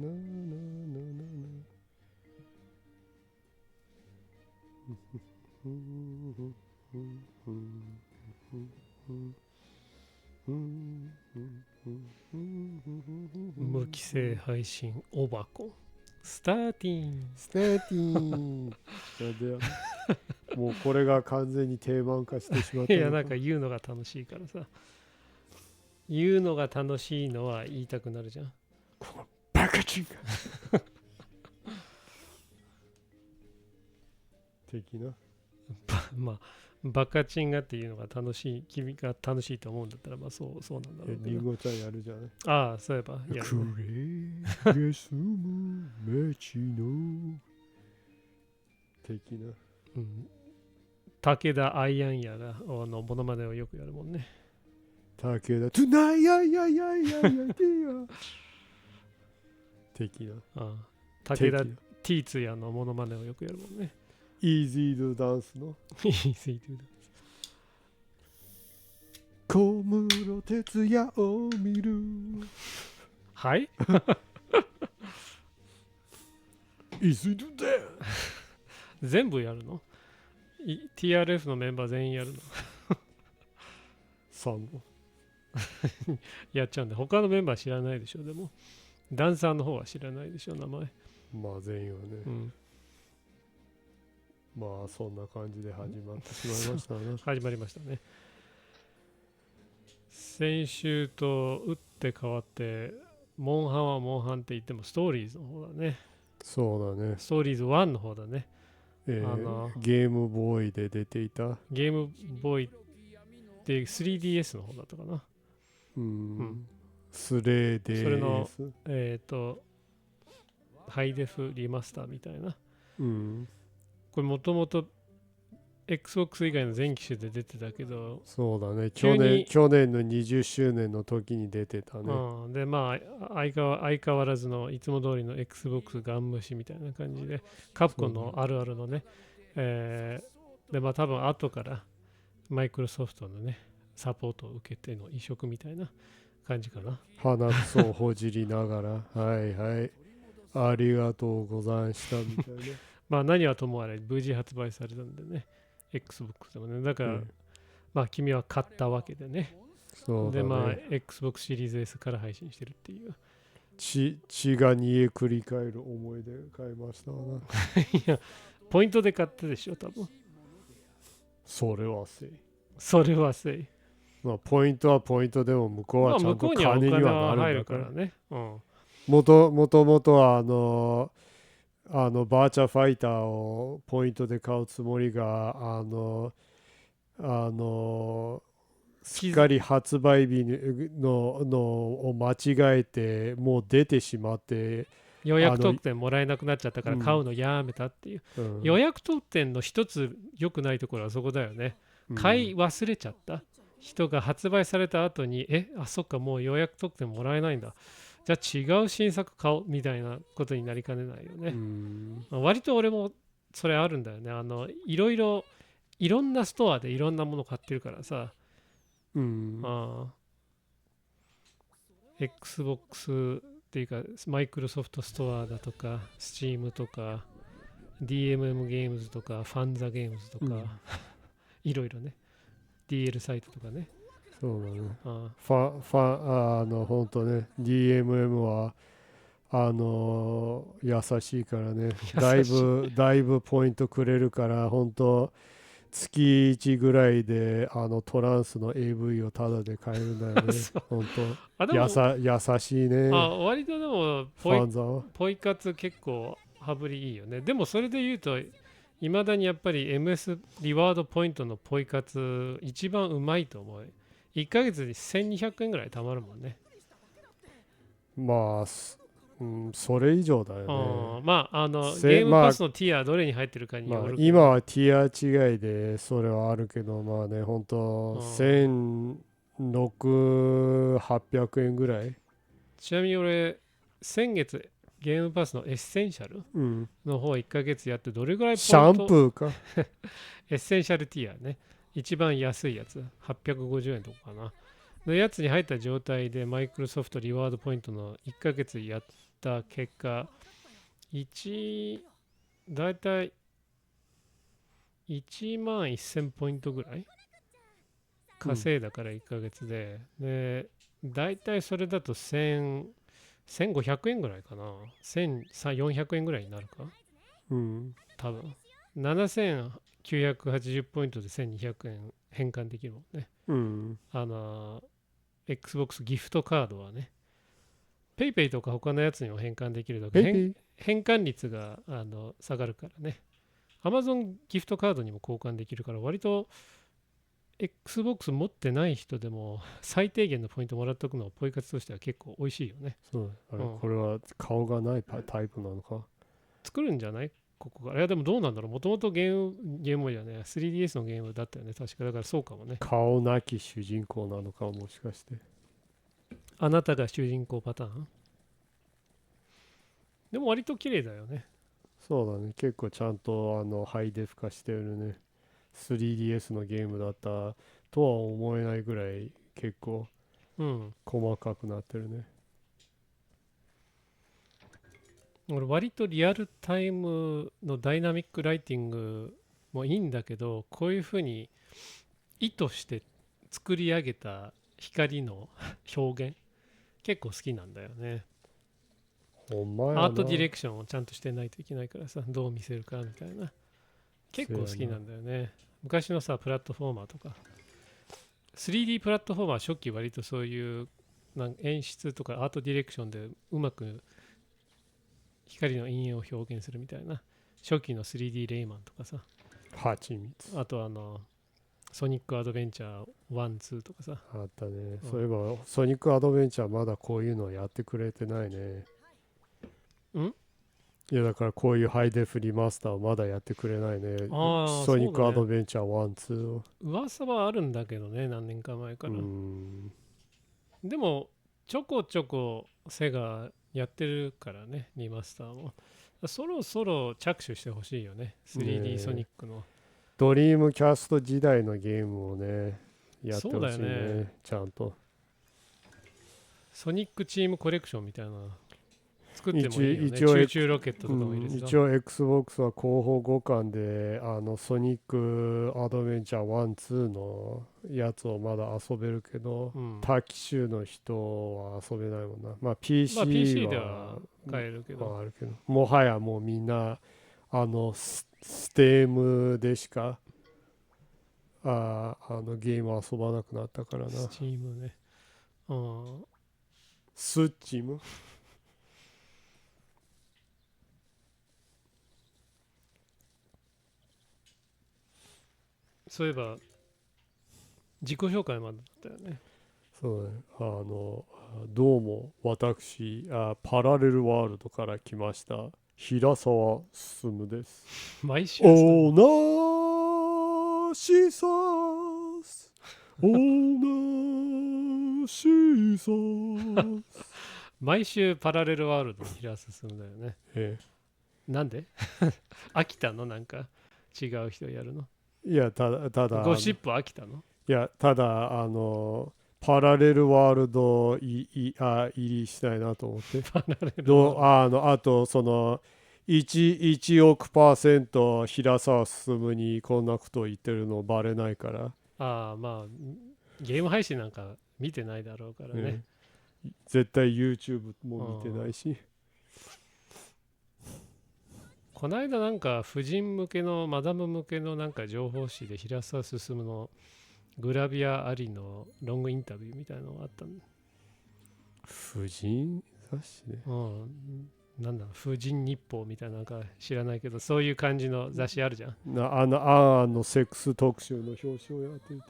無規制配信オバコンスターティンもうこれが完全に定番化してしまった。いやなんか言うのが楽しいからさ、言うのが楽しいのは言いたくなるじゃん。このバカチンが的なまあバカチンがっていうのが楽しい、君が楽しいと思うんだったらまあそうなんだろうけど。リンゴちゃんやるじゃない。ああそういえばやる、ね、クレスム街の的な、うん、武田アイアンヤがモノマネをよくやるもんね。武田トゥナイヤイヤイヤイヤイヤイヤ的な、ああ武田ティーツヤのモノマネをよくやるもんね。イージードダンスのイージードダンス。小室哲哉を見る。はいイージードダンス全部やるの？ TRF のメンバー全員やるの3のやっちゃうんで、他のメンバー知らないでしょ。でもダンサーの方は知らないでしょ、名前。まあ全員はね、うん、まあそんな感じで始まってしまいましたね始まりましたね。先週と打って変わってモンハンはモンハンって言ってもストーリーズの方だね。そうだね、ストーリーズ1の方だね。ゲームボーイで出ていたゲームボーイで 3DS の方だったかな。うん、スレーデース、それのハイデフリマスターみたいな、うん、これもともと Xbox 以外の全機種で出てたけど、そうだね、去年の20周年の時に出てたね、うん、でまあ相変わらずのいつも通りの Xbox ガン虫みたいな感じで、カプコンのあるあるのね、でまあ多分後からマイクロソフトのねサポートを受けての移植みたいな感じかな。鼻くそをほじりながらはいはいありがとうございましたみたいなまあ何はともあれ無事発売されたんでね、 Xbox でもね、だから、まあ君は買ったわけでね。そうだね。でまあ Xbox シリーズ S から配信してるっていう血が煮え繰り返る思いで買いましたないやポイントで買ったでしょ多分。それはせい、まあポイントはポイントでも向こうはちゃんと金にはなるんだからね。もともとはバーチャファイターをポイントで買うつもりがすっかり発売日のを間違えてもう出てしまって予約特典もらえなくなっちゃったから買うのやめたっていう、予約特典の一つ良くないところはそこだよね。買い忘れちゃった人が発売された後にそっかもう予約特典もらえないんだ、じゃあ違う新作買おうみたいなことになりかねないよね。割と俺もそれあるんだよね。いろんなストアでいろんなもの買ってるからさ、Xbox っていうかマイクロソフトストアだとか Steam とか DMM ゲームズとかファンザゲームズとか、いろいろね DL サイトとかね。そうだね。本当ね DMM は優しいからね、だいぶポイントくれるから本当月1ぐらいでトランスの AV をタダで買えるんだよね本当優しいね。割とでもポイ活結構羽振りいいよね。でもそれで言うといまだにやっぱり MS リワードポイントのポイ活一番うまいと思う。1ヶ月に1200円ぐらい貯まるもんね。まあ、それ以上だよね。まあゲームパスのティアどれに入ってるかによるけど、今はティア違いでそれはあるけど、まあね本当1600、800円ぐらい。ちなみに俺先月ゲームパスのエッセンシャルの方1ヶ月やってどれぐらいポイント、シャンプーかエッセンシャルティアね、一番安いやつ850円とかかなのやつに入った状態でマイクロソフトリワードポイントの1ヶ月やっった結果だいたい1万1000ポイントぐらい稼いだから1ヶ月で、でだいたいそれだと1500円ぐらいかな、1400円ぐらいになるか、多分7980ポイントで1200円返還できるもんね。Xbox ギフトカードはね、PayPay とか他のやつにも返還できるだけ返還率が下がるからね。Amazon ギフトカードにも交換できるから、割と Xbox 持ってない人でも最低限のポイントもらっとくのはポイ活としては結構美味しいよね。そうこれは顔がないタイプなのか。作るんじゃないここが。いやでもどうなんだろう。もともとゲームじゃね、3DS のゲームだったよね。確かだからそうかもね。顔なき主人公なのかもしかして。あなたが主人公パターン？でも割と綺麗だよね。そうだね。結構ちゃんとハイデフ化してるね。3DS のゲームだったとは思えないぐらい結構細かくなってるね。俺割とリアルタイムのダイナミックライティングもいいんだけど、こういうふうに意図して作り上げた光の表現結構好きなんだよね。アートディレクションをちゃんとしてないといけないからさ、どう見せるかみたいな結構好きなんだよね。昔のさプラットフォーマーとか 3D プラットフォーマー初期割とそういう演出とかアートディレクションでうまく光の陰影を表現するみたいな初期の 3D レイマンとかさ、あとソニックアドベンチャー1、2とかさあったね。そういえばソニックアドベンチャーまだこういうのやってくれてないね。いやだからこういうハイデフリマスターまだやってくれないね。ソニックアドベンチャー1、2を。噂はあるんだけどね、何年か前から。でもちょこちょこセガやってるからね、リマスターも。そろそろ着手してほしいよね、3D ソニックの。ドリームキャスト時代のゲームをね、やってほしいね、ちゃんと。ソニックチームコレクションみたいな作ってもいいよね。チューチューロケットとかもいいですよ。一応 Xbox は広報互換でソニックアドベンチャー1、2のやつをまだ遊べるけど、他機種の人は遊べないもんな。まあ PC では買えるけど、もはやもうみんなステームでしかゲーム遊ばなくなったからな。スチームね。スチームそういえば自己紹介までだったよね。そうね。どうも私パラレルワールドから来ました平沢進です。毎週おなしさすおなしさす毎週パラレルワールドに平沢進だよね。なんで飽きたの？なんか違う人やるの？いやただゴシップ飽きたの？いやただパラレルワールド入りしたいなと思ってパラレルワールドあとその1億%平沢進にこんなことを言ってるのバレないから。まあゲーム配信なんか見てないだろうからね。絶対 YouTube も見てないし。この間なんか婦人向けのマダム向けのなんか情報誌で平沢進のグラビアありのロングインタビューみたいなのがあったんだ。婦人雑誌ね。なんだ婦人日報みたいな、なんか知らないけどそういう感じの雑誌あるじゃん。セックス特集の表紙をやっていて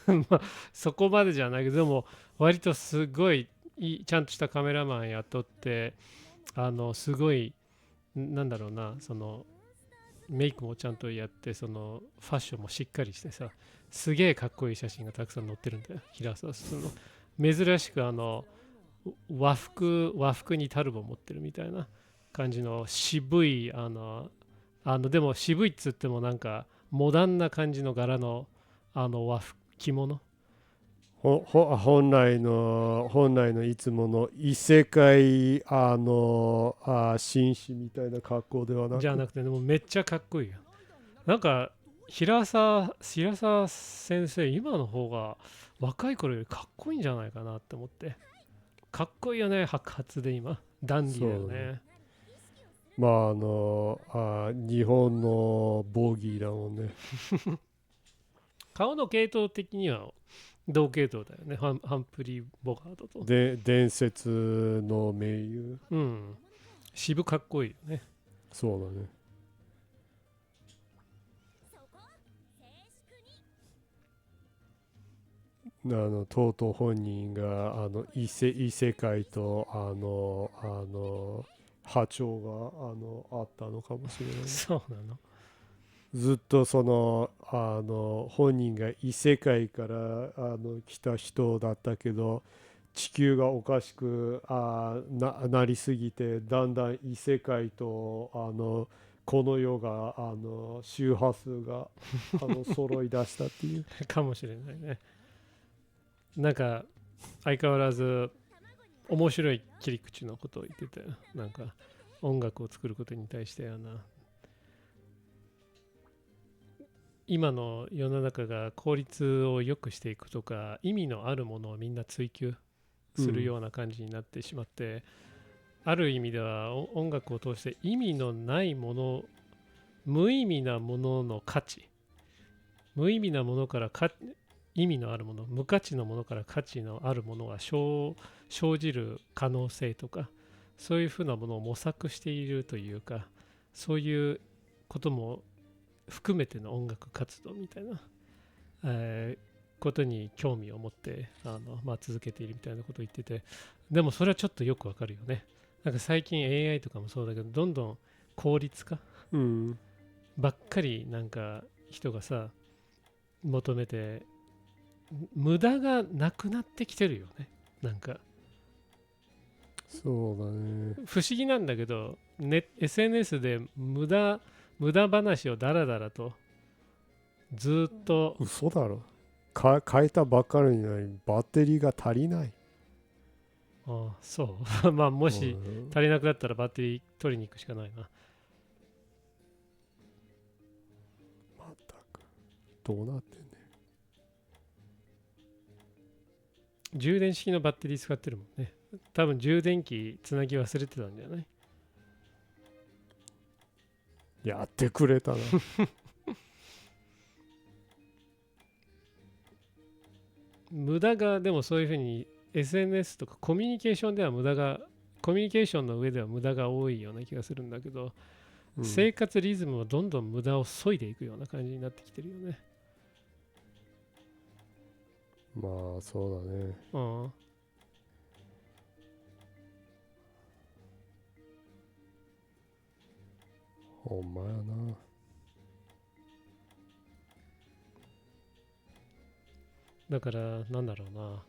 まあそこまでじゃないけど、でも割とすごいちゃんとしたカメラマン雇ってすごいなんだろうな、そのメイクもちゃんとやって、そのファッションもしっかりしてさ、すげえかっこいい写真がたくさん載ってるんだよ、平沢進の。珍しく和服にタルボ持ってるみたいな感じの渋いでも渋いっつってもなんかモダンな感じの柄の着物本来のいつもの異世界紳士みたいな格好ではなく、じゃなくて、でもめっちゃかっこいいよ。なんか平沢先生、今の方が若い頃よりかっこいいんじゃないかなって思って。かっこいいよね、白髪で今ダンディーだよね。まあ日本のボギーだもんね。顔の系統的には同系統だよね。ハンプリー・ボガードと。伝説の名優。うん。渋かっこいいよね。そうだね。とうとう本人が異世界と波長があったのかもしれない。そうなの。ずっと本人が異世界から来た人だったけど、地球がおかしくなりすぎて、だんだん異世界とこの世が周波数が揃い出したっていうかもしれないね。なんか相変わらず面白い切り口のことを言ってたよ。なんか音楽を作ることに対して今の世の中が効率を良くしていくとか、意味のあるものをみんな追求するような感じになってしまって、ある意味では音楽を通して意味のないもの、無意味なものの価値、無意味なものから意味のあるもの、無価値のものから価値のあるものが生じる可能性とか、そういうふうなものを模索しているというか、そういうことも含めての音楽活動みたいな、ことに興味を持って続けているみたいなことを言ってて、でもそれはちょっとよくわかるよね。なんか最近 AI とかもそうだけど、どんどん効率化、ばっかりなんか人がさ求めて、無駄がなくなってきてるよね。なんかそうだね。不思議なんだけど、SNS で無駄話をダラダラとずっと。嘘だろ。変えたばっかりにバッテリーが足りない。ああ、そうまあもし足りなくなったらバッテリー取りに行くしかないな。まったくどうなってんね。充電式のバッテリー使ってるもんね。多分充電器つなぎ忘れてたんじゃない？やってくれたな無駄が、でもそういうふうに SNS とかコミュニケーションの上では無駄が多いような気がするんだけど、生活リズムはどんどん無駄を削いでいくような感じになってきてるよね。まあそうだね。ほんまやな。だからなんだろうな、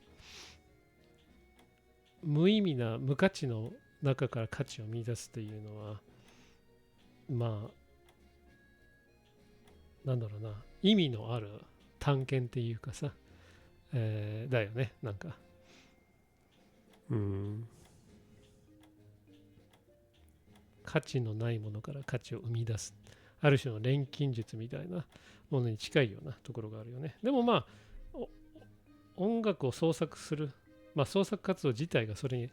無意味な無価値の中から価値を見出すというのは、まあなんだろうな、意味のある探検っていうかさ、だよね。なんか価値のないものから価値を生み出す、ある種の錬金術みたいなものに近いようなところがあるよね。でもまあ音楽を創作する、創作活動自体がそれに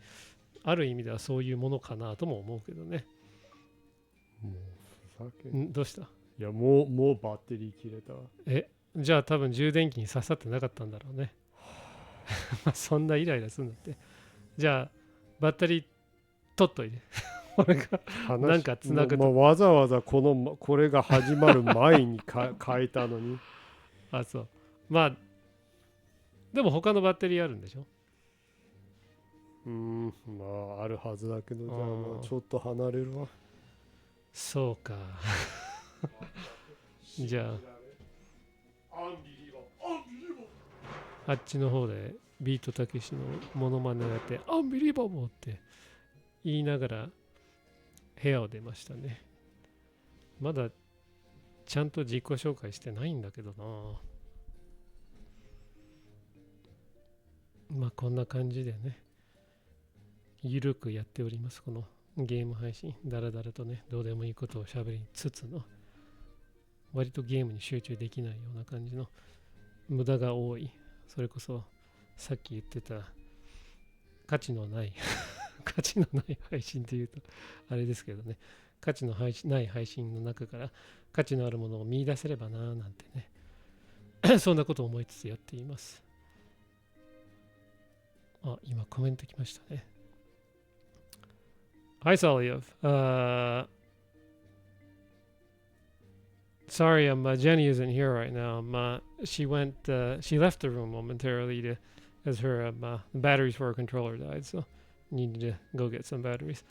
ある意味ではそういうものかなとも思うけどね。もうふざけん。どうした？いやもうバッテリー切れたわ。じゃあ多分充電器に刺さってなかったんだろうねそんなイライラするんだって。じゃあバッテリー取っといて俺がなんかつなぐと、わざわざこれが始まる前に変えたのにあ、そう。まあでも他のバッテリーあるんでしょ？まああるはずだけど、じゃあまあちょっと離れるわ。そうかじゃああっちの方でビートたけしのモノマネをやってアンビリバボーって言いながら部屋を出ましたね。まだちゃんと自己紹介してないんだけどな。まあこんな感じでね、ゆるくやっております。このゲーム配信。だらだらとね、どうでもいいことを喋りつつの、割とゲームに集中できないような感じの無駄が多い。それこそさっき言ってた価値のない価値のない配信というとあれですけどね、価値のない配信の中から価値のあるものを見出せればなーなんてねそんなことを思いつつやっています。あ、今コメント来ましたね。Hi Saliev. Sorry, Jenny isn't here right now. She left the room momentarily as her batteries for her controller died, so needed to go get some batteries.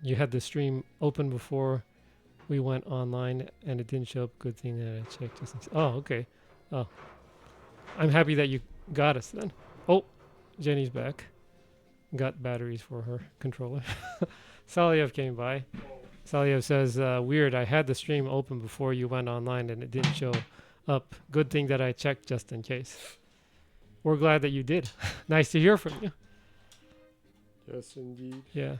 You had the stream open before we went online, and it didn't show up. Good thing that I checked. Oh, okay. Oh, I'm happy that you got us then. Oh, Jenny's back. Got batteries for her controller. Saliev came by. Saliev says, weird, I had the stream open before you went online and it didn't show up. Good thing that I checked just in case. We're glad that you did. Nice to hear from you. Yes, indeed. Yeah.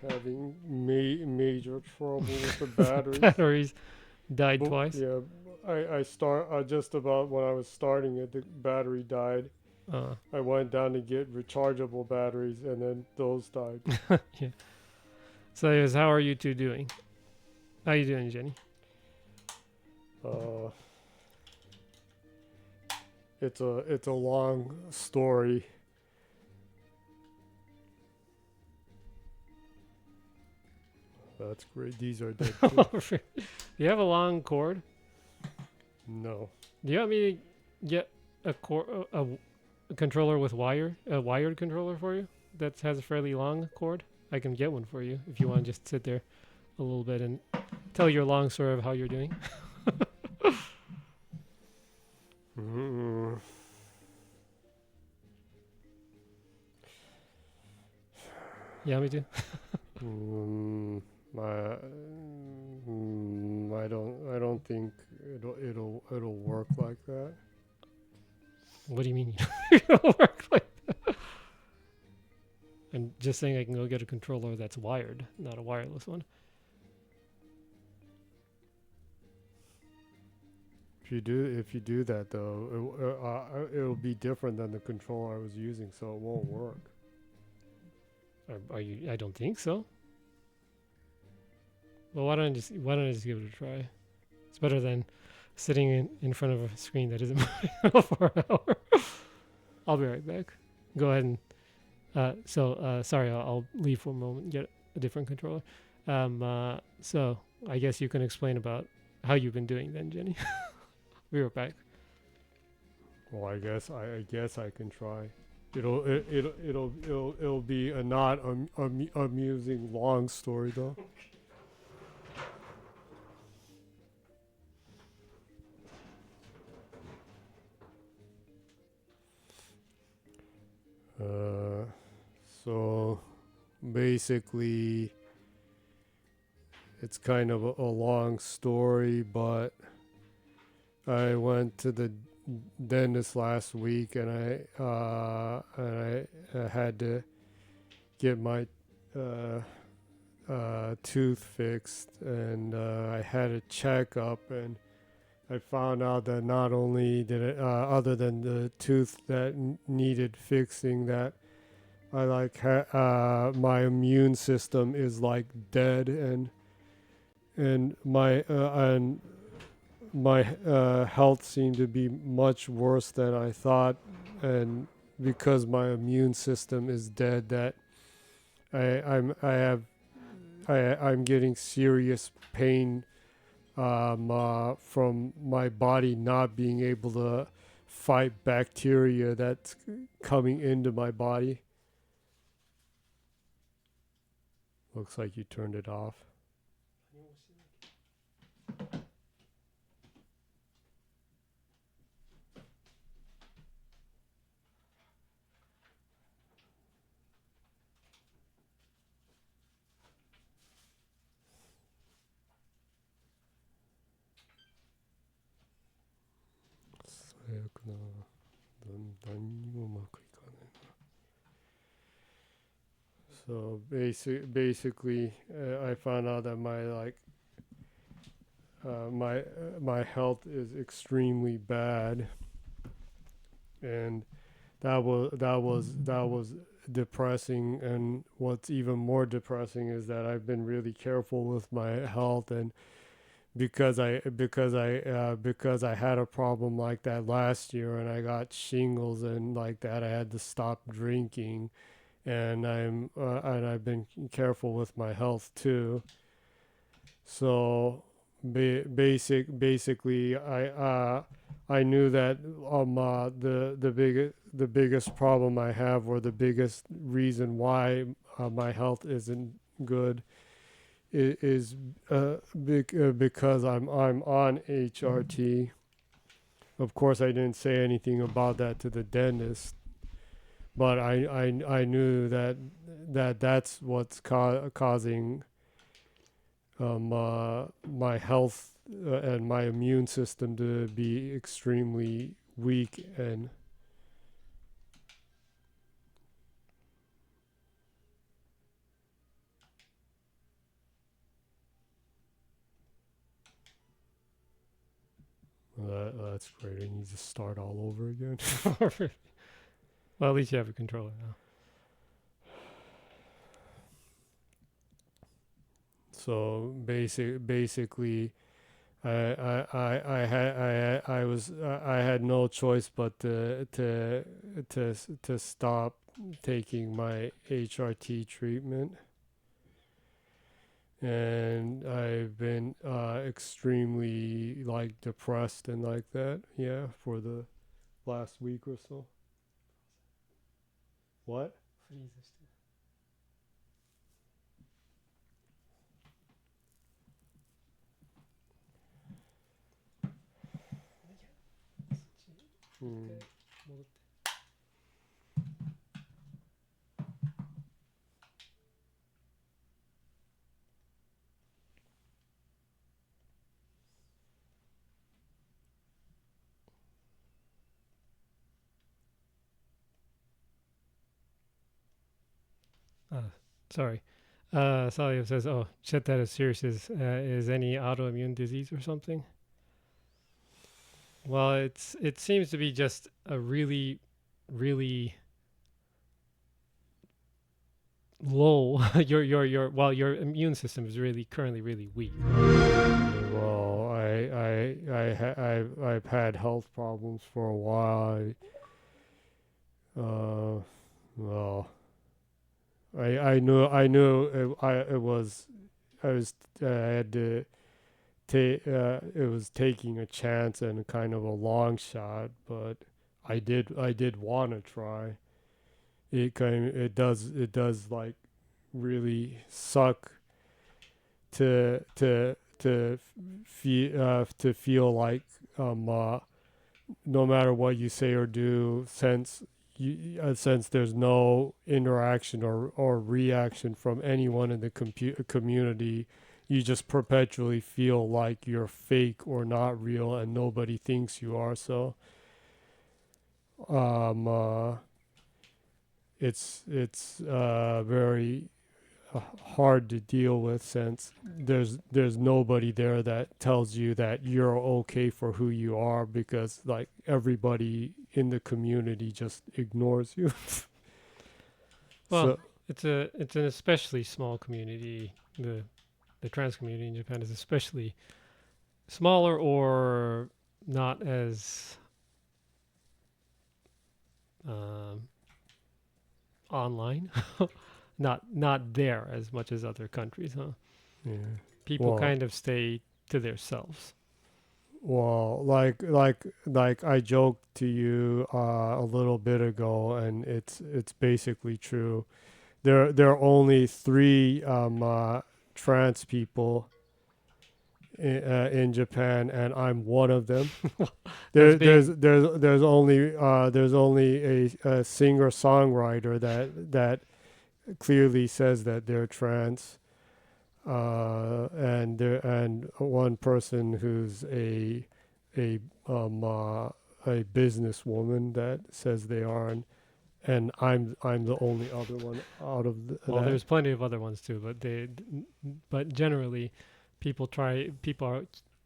Having major trouble with the batteries. Batteries died twice. Yeah, I just about when I was starting it, the battery died. I went down to get rechargeable batteries, and then those died. Yeah. So, how are you two doing? How are you doing, Jenny? It's a long story. That's great. These are dead. Do you have a long cord? No. Do you want me to get a controller with a wired controller for you that has a fairly long cord? I can get one for you if you want to just sit there a little bit and tell your long story of how you're doing. Yeah, me too. I don't think it'll work like that. What do you mean it'll work like that? I'm just saying I can go get a controller that's wired, not a wireless one. If you do that though, it'll be different than the controller I was using, so it won't work. Are you? I don't think so. Well, why don't I just give it a try? It's better than sitting in front of a screen that isn't moving for an hour. I'll be right back. Go ahead and sorry, I'll leave for a moment and get a different controller. So I guess you can explain about how you've been doing then, Jenny. We were back. Well, I guess I can try. It'll be a not amusing long story though. So basically it's kind of a long story, but I went to the dentist last week and I had to get my tooth fixed, and I had a checkup, and I found out that not only did it, other than the tooth that needed fixing, that I my immune system is like dead, and my health seemed to be much worse than I thought, and because my immune system is dead, that I'm getting serious pain from my body not being able to fight bacteria that's coming into my body. Looks like you turned it off. So basically, I found out that my health is extremely bad, and that was depressing. And what's even more depressing is that I've been really careful with my health, and because I had a problem like that last year, and I got shingles and like that, I had to stop drinking, and I've been careful with my health too. So basically, I knew that the biggest problem I have, or the biggest reason why my health isn't good, is because I'm on HRT. Of course, I didn't say anything about that to the dentist, but I knew that's what's causing my health and my immune system to be extremely weak. And that's great. I need to start all over again. Well, at least you have a controller now. So basically, I had no choice but to stop taking my HRT treatment, and I've been extremely like depressed and like that, yeah, for the last week or so. What? Sorry. Salia says, "Oh, shit, that is serious. Is any autoimmune disease or something?" Well, it seems to be just a really, really low. your immune system is currently really weak. Well, I've had health problems for a while. Well, I knew it was taking a chance and kind of a long shot, but I did want to try. It does like really suck to feel like no matter what you say or do, since there's no interaction or reaction from anyone in the community, you just perpetually feel like you're fake or not real, and nobody thinks you are. So it's very hard to deal with, since there's nobody there that tells you that you're okay for who you are, because like everybody in the community just ignores you. Well, so, it's an especially small community. The trans community in Japan is especially smaller, or not as online. not there as much as other countries, huh? Yeah. People kind of stay to themselves. Well, like I joked to you a little bit ago, and it's basically true. There are only 3 trans people in Japan, and I'm one of them. There's only a singer songwriter that clearly says that they're trans, and one person who's a a businesswoman that says they are, and I'm the only other one out of well, that. There's plenty of other ones too, but generally, people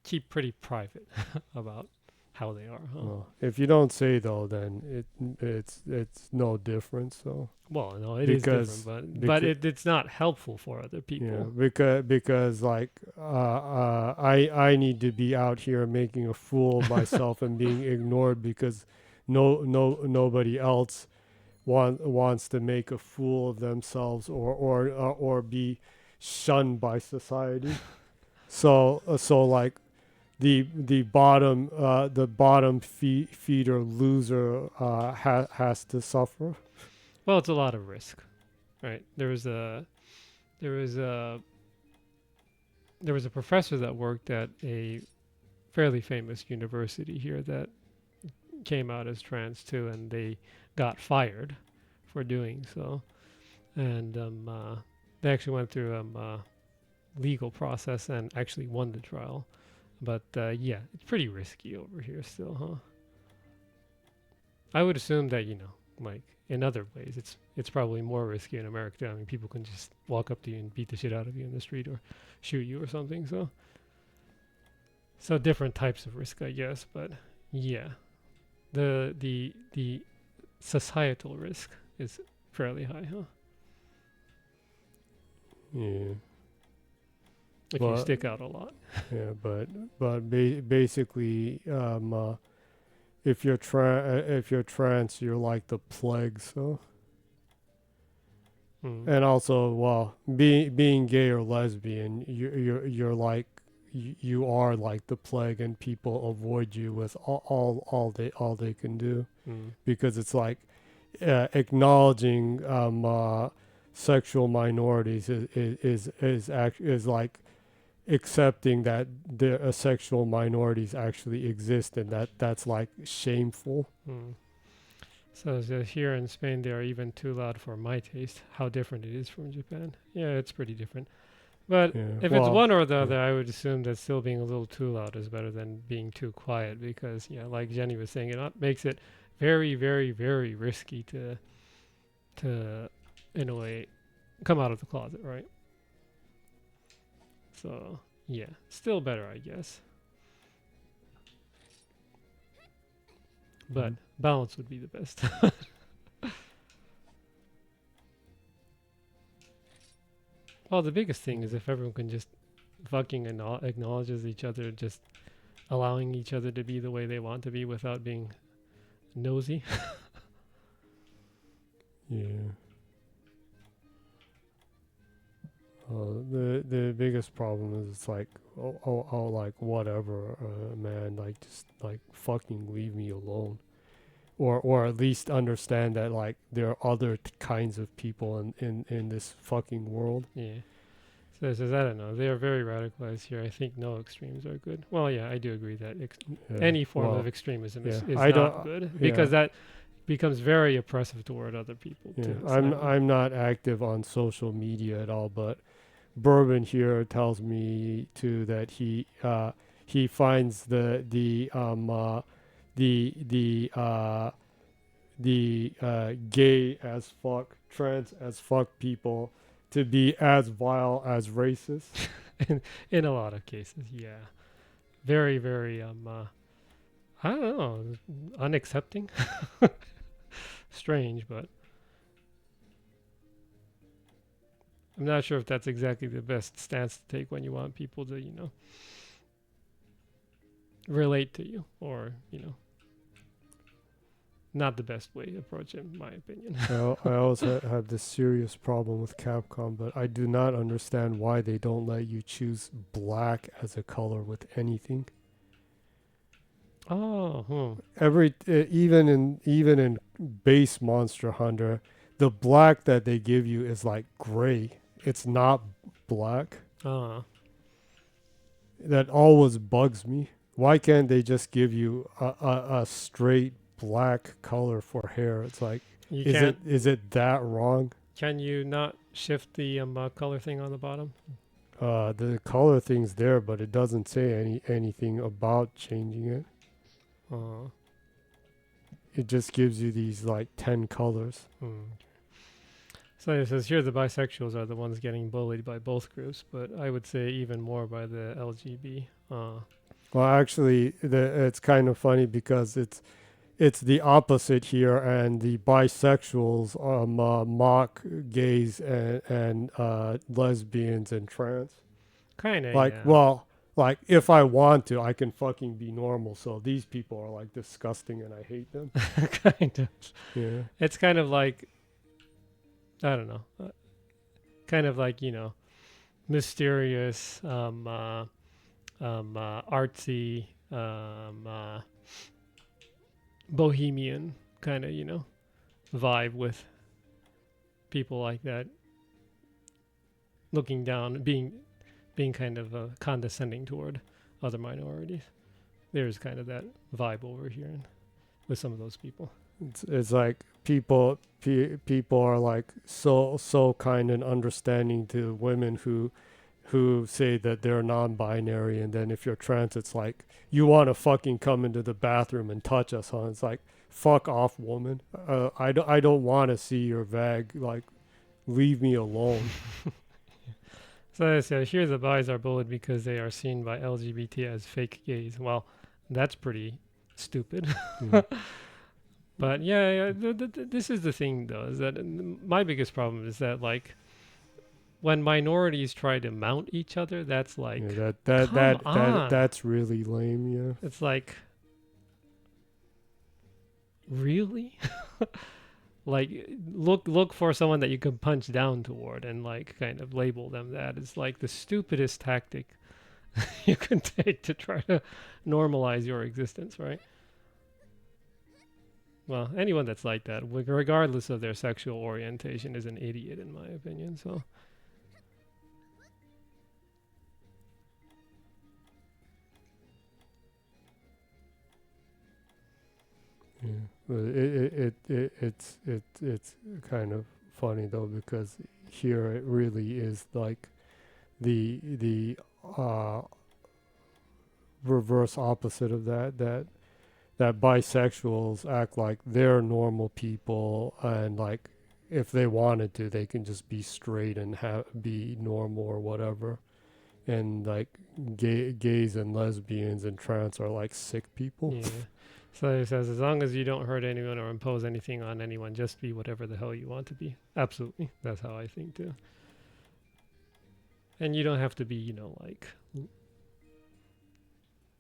keep pretty private about how they are. Huh? Well, if you don't say though, then it's no different. So well, no, it is different, but it's not helpful for other people. Yeah, because like I need to be out here making a fool of myself and being ignored because nobody else wants to make a fool of themselves or be shunned by society. so like the bottom feeder loser has to suffer. Well, it's a lot of risk, right? There was a professor that worked at a fairly famous university here that came out as trans too, and they got fired for doing so. And they actually went through a legal process and actually won the trial. But yeah, it's pretty risky over here still, huh? I would assume that, like in other ways, it's probably more risky in America. I mean, people can just walk up to you and beat the shit out of you in the street or shoot you or something. So different types of risk, I guess. But yeah, the societal risk is fairly high, huh? Yeah. If you stick out a lot. Yeah, but basically, if you're trans, you're like the plague. So, and also, well, being gay or lesbian, you're like you are like the plague, and people avoid you with all they can do, because it's like acknowledging sexual minorities is like accepting that the sexual minorities actually exist, and that's like shameful. So here in Spain, they are even too loud for my taste. How different it is from Japan. Yeah, it's pretty different. But if it's one or the other, I would assume that still being a little too loud is better than being too quiet, because like Jenny was saying, it makes it very, very, very risky to in a way come out of the closet, right? So, yeah, still better, I guess. But balance would be the best. Well, the biggest thing is if everyone can just fucking acknowledges each other, just allowing each other to be the way they want to be without being nosy. Yeah. The biggest problem is it's like, like whatever, man, like just like fucking leave me alone, or at least understand that like there are other kinds of people in this fucking world. Yeah. So it says, I don't know, they are very radicalized here. I think no extremes are good. Well, yeah, I do agree that any form of extremism is not good, because that becomes very oppressive toward other people too. I'm not active on social media at all, but Bourbon here tells me too that he finds the gay as fuck, trans as fuck people to be as vile as racist. in a lot of cases, yeah. Very, very I don't know, unaccepting. Strange, but I'm not sure if that's exactly the best stance to take when you want people to, relate to you, or, not the best way to approach it, in my opinion. I also have this serious problem with Capcom, but I do not understand why they don't let you choose black as a color with anything. Oh, even in base Monster Hunter, the black that they give you is like gray. It's not black. That always bugs me. Why can't they just give you a straight black color for hair? It's like, is it that wrong? Can you not shift the color thing on the bottom? The color thing's there, but it doesn't say anything about changing it. it just gives you these like 10 colors. So it says here the bisexuals are the ones getting bullied by both groups, but I would say even more by the LGB. Well, actually, it's kind of funny because it's the opposite here, and the bisexuals mock gays and lesbians and trans. Kind of, like, yeah. well, like if I want to, I can fucking be normal. So these people are like disgusting, and I hate them. Kind of. Yeah. It's kind of like, I don't know, kind of like, you know, mysterious, artsy, bohemian kind of, you know, vibe with people like that, looking down, being kind of condescending toward other minorities. There's kind of that vibe over here with some of those people. It's like people are like so kind and understanding to women who say that they're non-binary, and then if you're trans, it's like you want to fucking come into the bathroom and touch us, huh? It's like, fuck off, woman. I don't want to see your vag. Like, leave me alone. So here the bis are bullied because they are seen by LGBT as fake gays. Well, that's pretty stupid. But yeah, this is the thing though, is that my biggest problem is that like when minorities try to mount each other, that's like, yeah, that's really lame. Yeah, it's like, really? Like look for someone that you can punch down toward and like kind of label them that. It's like the stupidest tactic you can take to try to normalize your existence, right? Well, anyone that's like that, regardless of their sexual orientation, is an idiot in my opinion. So yeah. It's kind of funny though, because here it really is like the reverse opposite of that bisexuals act like they're normal people, and like if they wanted to, they can just be straight and be normal or whatever, and like gays and lesbians and trans are like sick people. yeah. So it says, as long as you don't hurt anyone or impose anything on anyone, just be whatever the hell you want to be. Absolutely. That's how I think too. And you don't have to be, you know, like,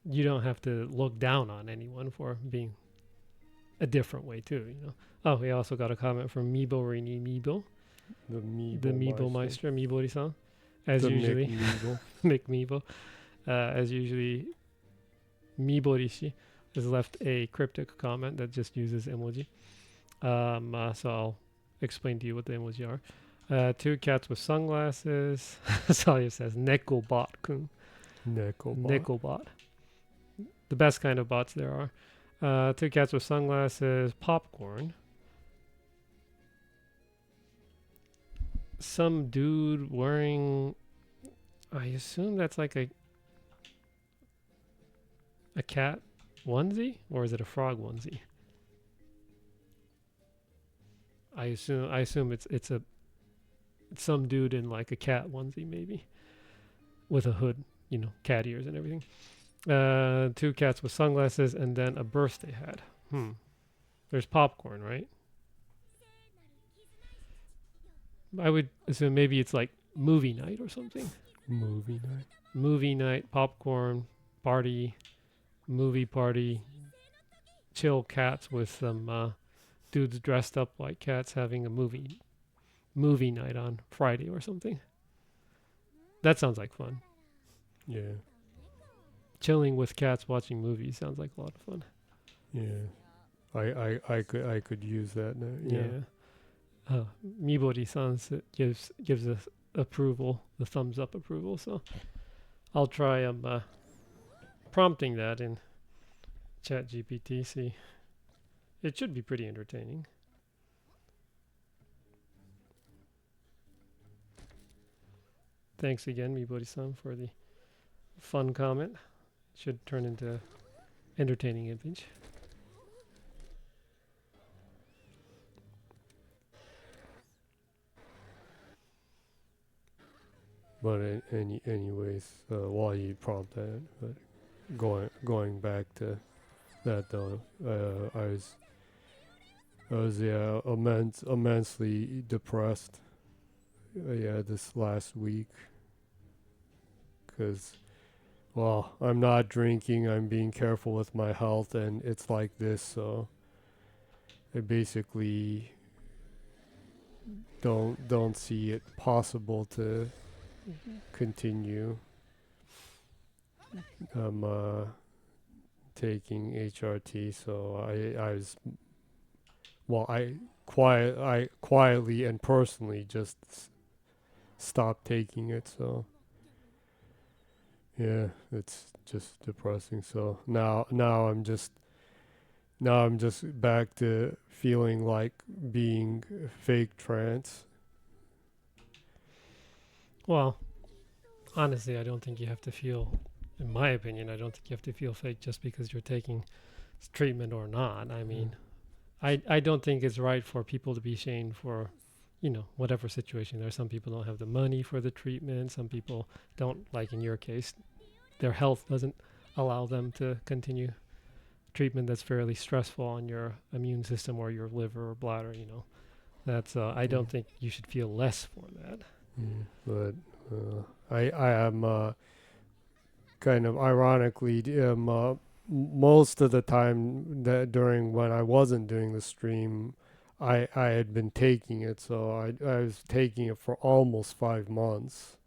you don't have to look down on anyone for being a different way too, you know. Oh, we also got a comment from Miborini Mibo. The Mibo Meister, Mibori-san. As usually. Mick Mibo. As usually, Miborishi has left a cryptic comment that just uses emoji. So I'll explain to you what the emoji are. Two cats with sunglasses. Sawyer says, Nekobot-kun. Nekobot. The best kind of bots there are. Two cats with sunglasses. Popcorn. Some dude wearing, I assume that's like a cat onesie, or is it a frog onesie? I assume it's some dude in like a cat onesie, maybe with a hood, you know, cat ears and everything. Two cats with sunglasses, and then a birthday hat. There's popcorn, right? I would assume maybe it's like movie night or something. Movie night, popcorn, party, movie party, chill cats with some dudes dressed up like cats having a movie night on Friday or something. That sounds like fun. Yeah. Chilling with cats watching movies sounds like a lot of fun. Yeah. I could use that now. Yeah. Mibori-san gives us approval, the thumbs up approval. So I'll try prompting that in ChatGPT. See, it should be pretty entertaining. Thanks again, Mibori-san, for the fun comment. Should turn into entertaining image. But anyways, while you prompt that, but going back to that though, I was immensely depressed. This last week, because I'm not drinking. I'm being careful with my health, and it's like this. So I basically don't see it possible to continue taking HRT. So I quietly and personally just stopped taking it. So yeah, it's just depressing. So now I'm just back to feeling like being fake trans. Well, honestly, I don't think you have to feel, in my opinion, I don't think you have to feel fake just because you're taking treatment or not. I mean, I don't think it's right for people to be shamed for, whatever situation. There are some people don't have the money for the treatment. Some people don't, like in your case, their health doesn't allow them to continue treatment that's fairly stressful on your immune system or your liver or bladder, That's I don't think you should feel less for that. But I am kind of ironically most of the time that during when I wasn't doing the stream, I had been taking it. So I was taking it for almost 5 months.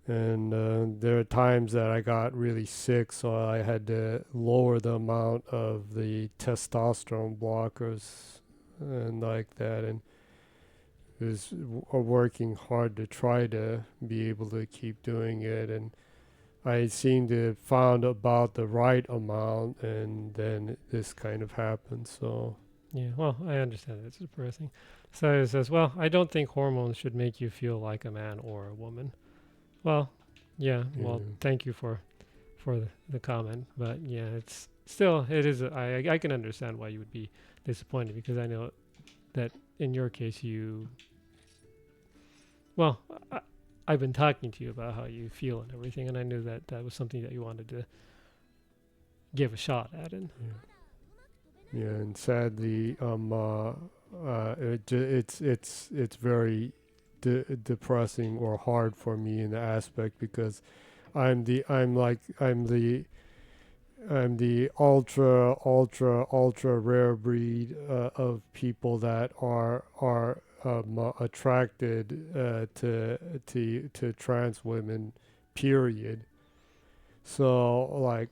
And there are times that I got really sick, so I had to lower the amount of the testosterone blockers and like that. And it was working hard to try to be able to keep doing it. And I seemed to have found about the right amount, and then this kind of happened. So yeah, well, I understand it's depressing. So it says, well, I don't think hormones should make you feel like a man or a woman. Well, yeah. Well, thank you for the comment, but yeah, it's still it is. I can understand why you would be disappointed, because I know that in your case I've been talking to you about how you feel and everything, and I knew that was something that you wanted to give a shot at. And and sadly, it's very depressing or hard for me in the aspect, because I'm the ultra rare breed of people that are attracted to trans women, period. So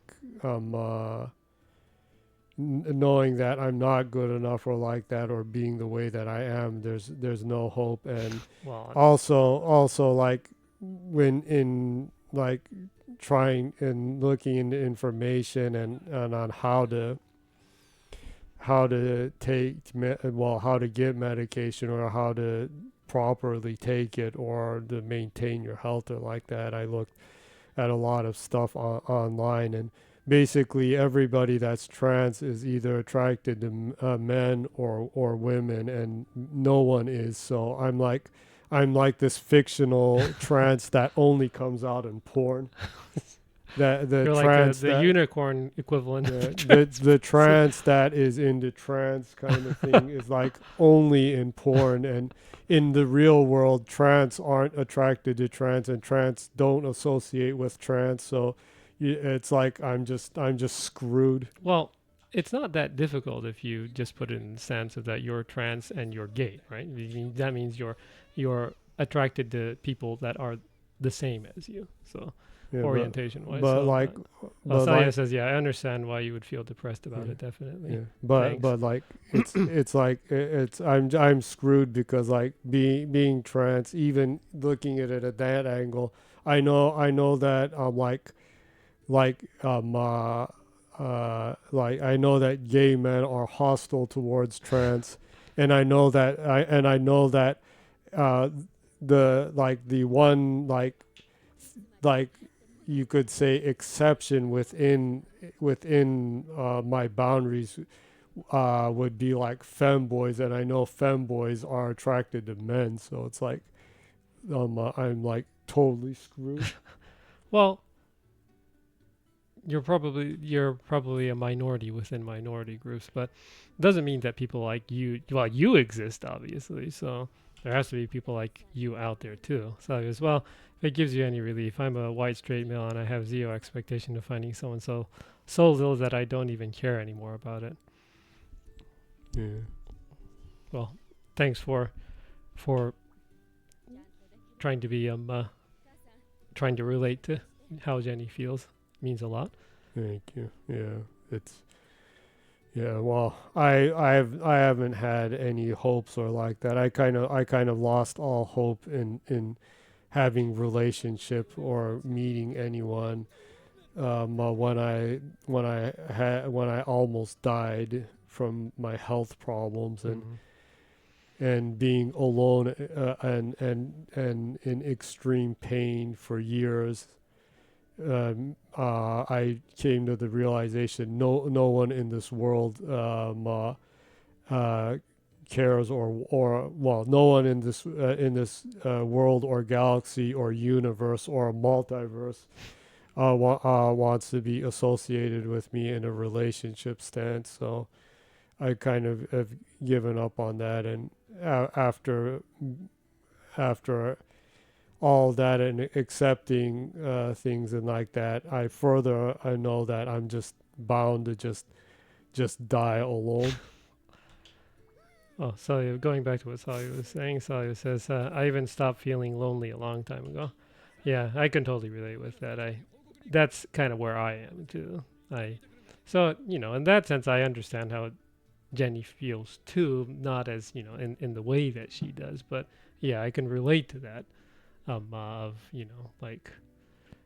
knowing that I'm not good enough or like that, or being the way that I am, there's no hope. And also like when in like trying and looking into information and on how to get medication, or how to properly take it, or to maintain your health or like that, I looked at a lot of stuff online, and basically everybody that's trans is either attracted to men or women, and no one is. So I'm like this fictional trans that only comes out in porn. You're like the unicorn equivalent. The trans that is into trans kind of thing is like only in porn, and in the real world, trans aren't attracted to trans, and trans don't associate with trans. So it's like I'm just screwed. Well, it's not that difficult if you just put it in the sense of that you're trans and you're gay, right? That means you're attracted to people that are the same as you. So orientation wise. Saya says, yeah, I understand why you would feel depressed about it, definitely. Yeah. But like I'm screwed, because like being trans, even looking at it at that angle, I know that I know that gay men are hostile towards trans, and I know that the one you could say exception within my boundaries would be like femboys, and I know femboys are attracted to men. So it's like I'm like totally screwed. Well, you're probably a minority within minority groups, but it doesn't mean that people like you, well, you exist obviously, so there has to be people like you out there too. So as well, if it gives you any relief, I'm a white straight male and I have zero expectation of finding someone so little that I don't even care anymore about it. Yeah. Well, thanks for trying to be trying to relate to how Jenny feels. Means a lot. Thank you. Well, I haven't had any hopes or like that. I kind of lost all hope in having relationship or meeting anyone when I almost died from my health problems and being alone and in extreme pain for years. I came to the realization no one in this world cares or no one in this world or galaxy or universe or multiverse wants to be associated with me in a relationship stance. So I kind of have given up on that, and after all that and accepting things and like that, I know that I'm just bound to just die alone. Oh, so going back to what Sally was saying, Sally says, I even stopped feeling lonely a long time ago. Yeah, I can totally relate with that. That's kind of where I am too. So, in that sense, I understand how Jenny feels too, not as, in the way that she does, but yeah, I can relate to that. Of like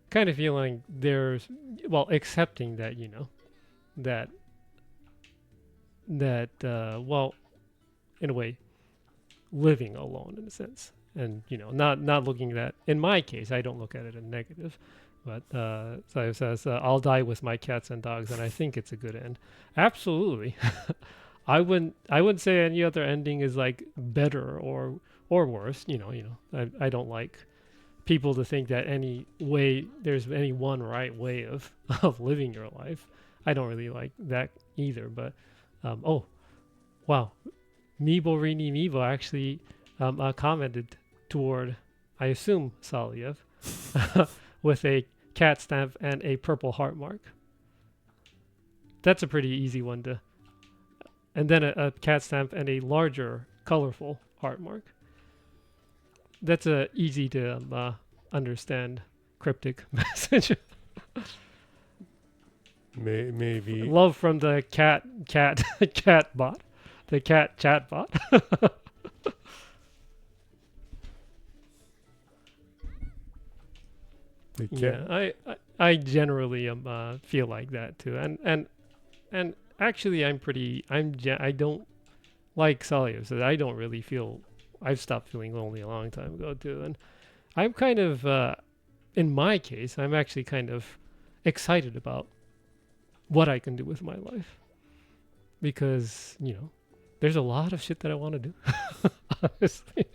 kind of feeling accepting that well, in a way, living alone in a sense, and not looking at that. In my case, I don't look at it as negative, but so it says I'll die with my cats and dogs, and I think it's a good end. Absolutely. I wouldn't say any other ending is like better or worse. I don't like people to think that there's any one right way of living your life. I don't really like that either. But oh wow, Meebo Rini Meebo actually commented toward, I assume, Saliev with a cat stamp and a purple heart mark. That's a pretty easy one to, and then a cat stamp and a larger colorful heart mark. That's a easy to understand cryptic message. Maybe love from the cat bot, the cat chat bot. Yeah, I generally feel like that too, and actually I don't like Salio said, I don't really feel. I've stopped feeling lonely a long time ago too, and I'm kind of, in my case, I'm actually kind of excited about what I can do with my life, because there's a lot of shit that I want to do, honestly,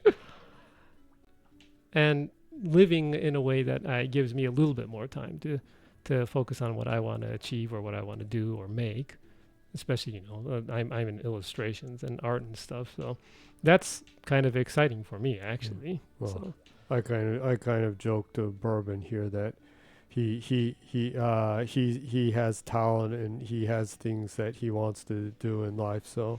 and living in a way that gives me a little bit more time to focus on what I want to achieve or what I want to do or make. Especially, I'm in illustrations and art and stuff, so that's kind of exciting for me, actually. Well, so. I kind of joked to Bourbon here that he has talent and he has things that he wants to do in life, so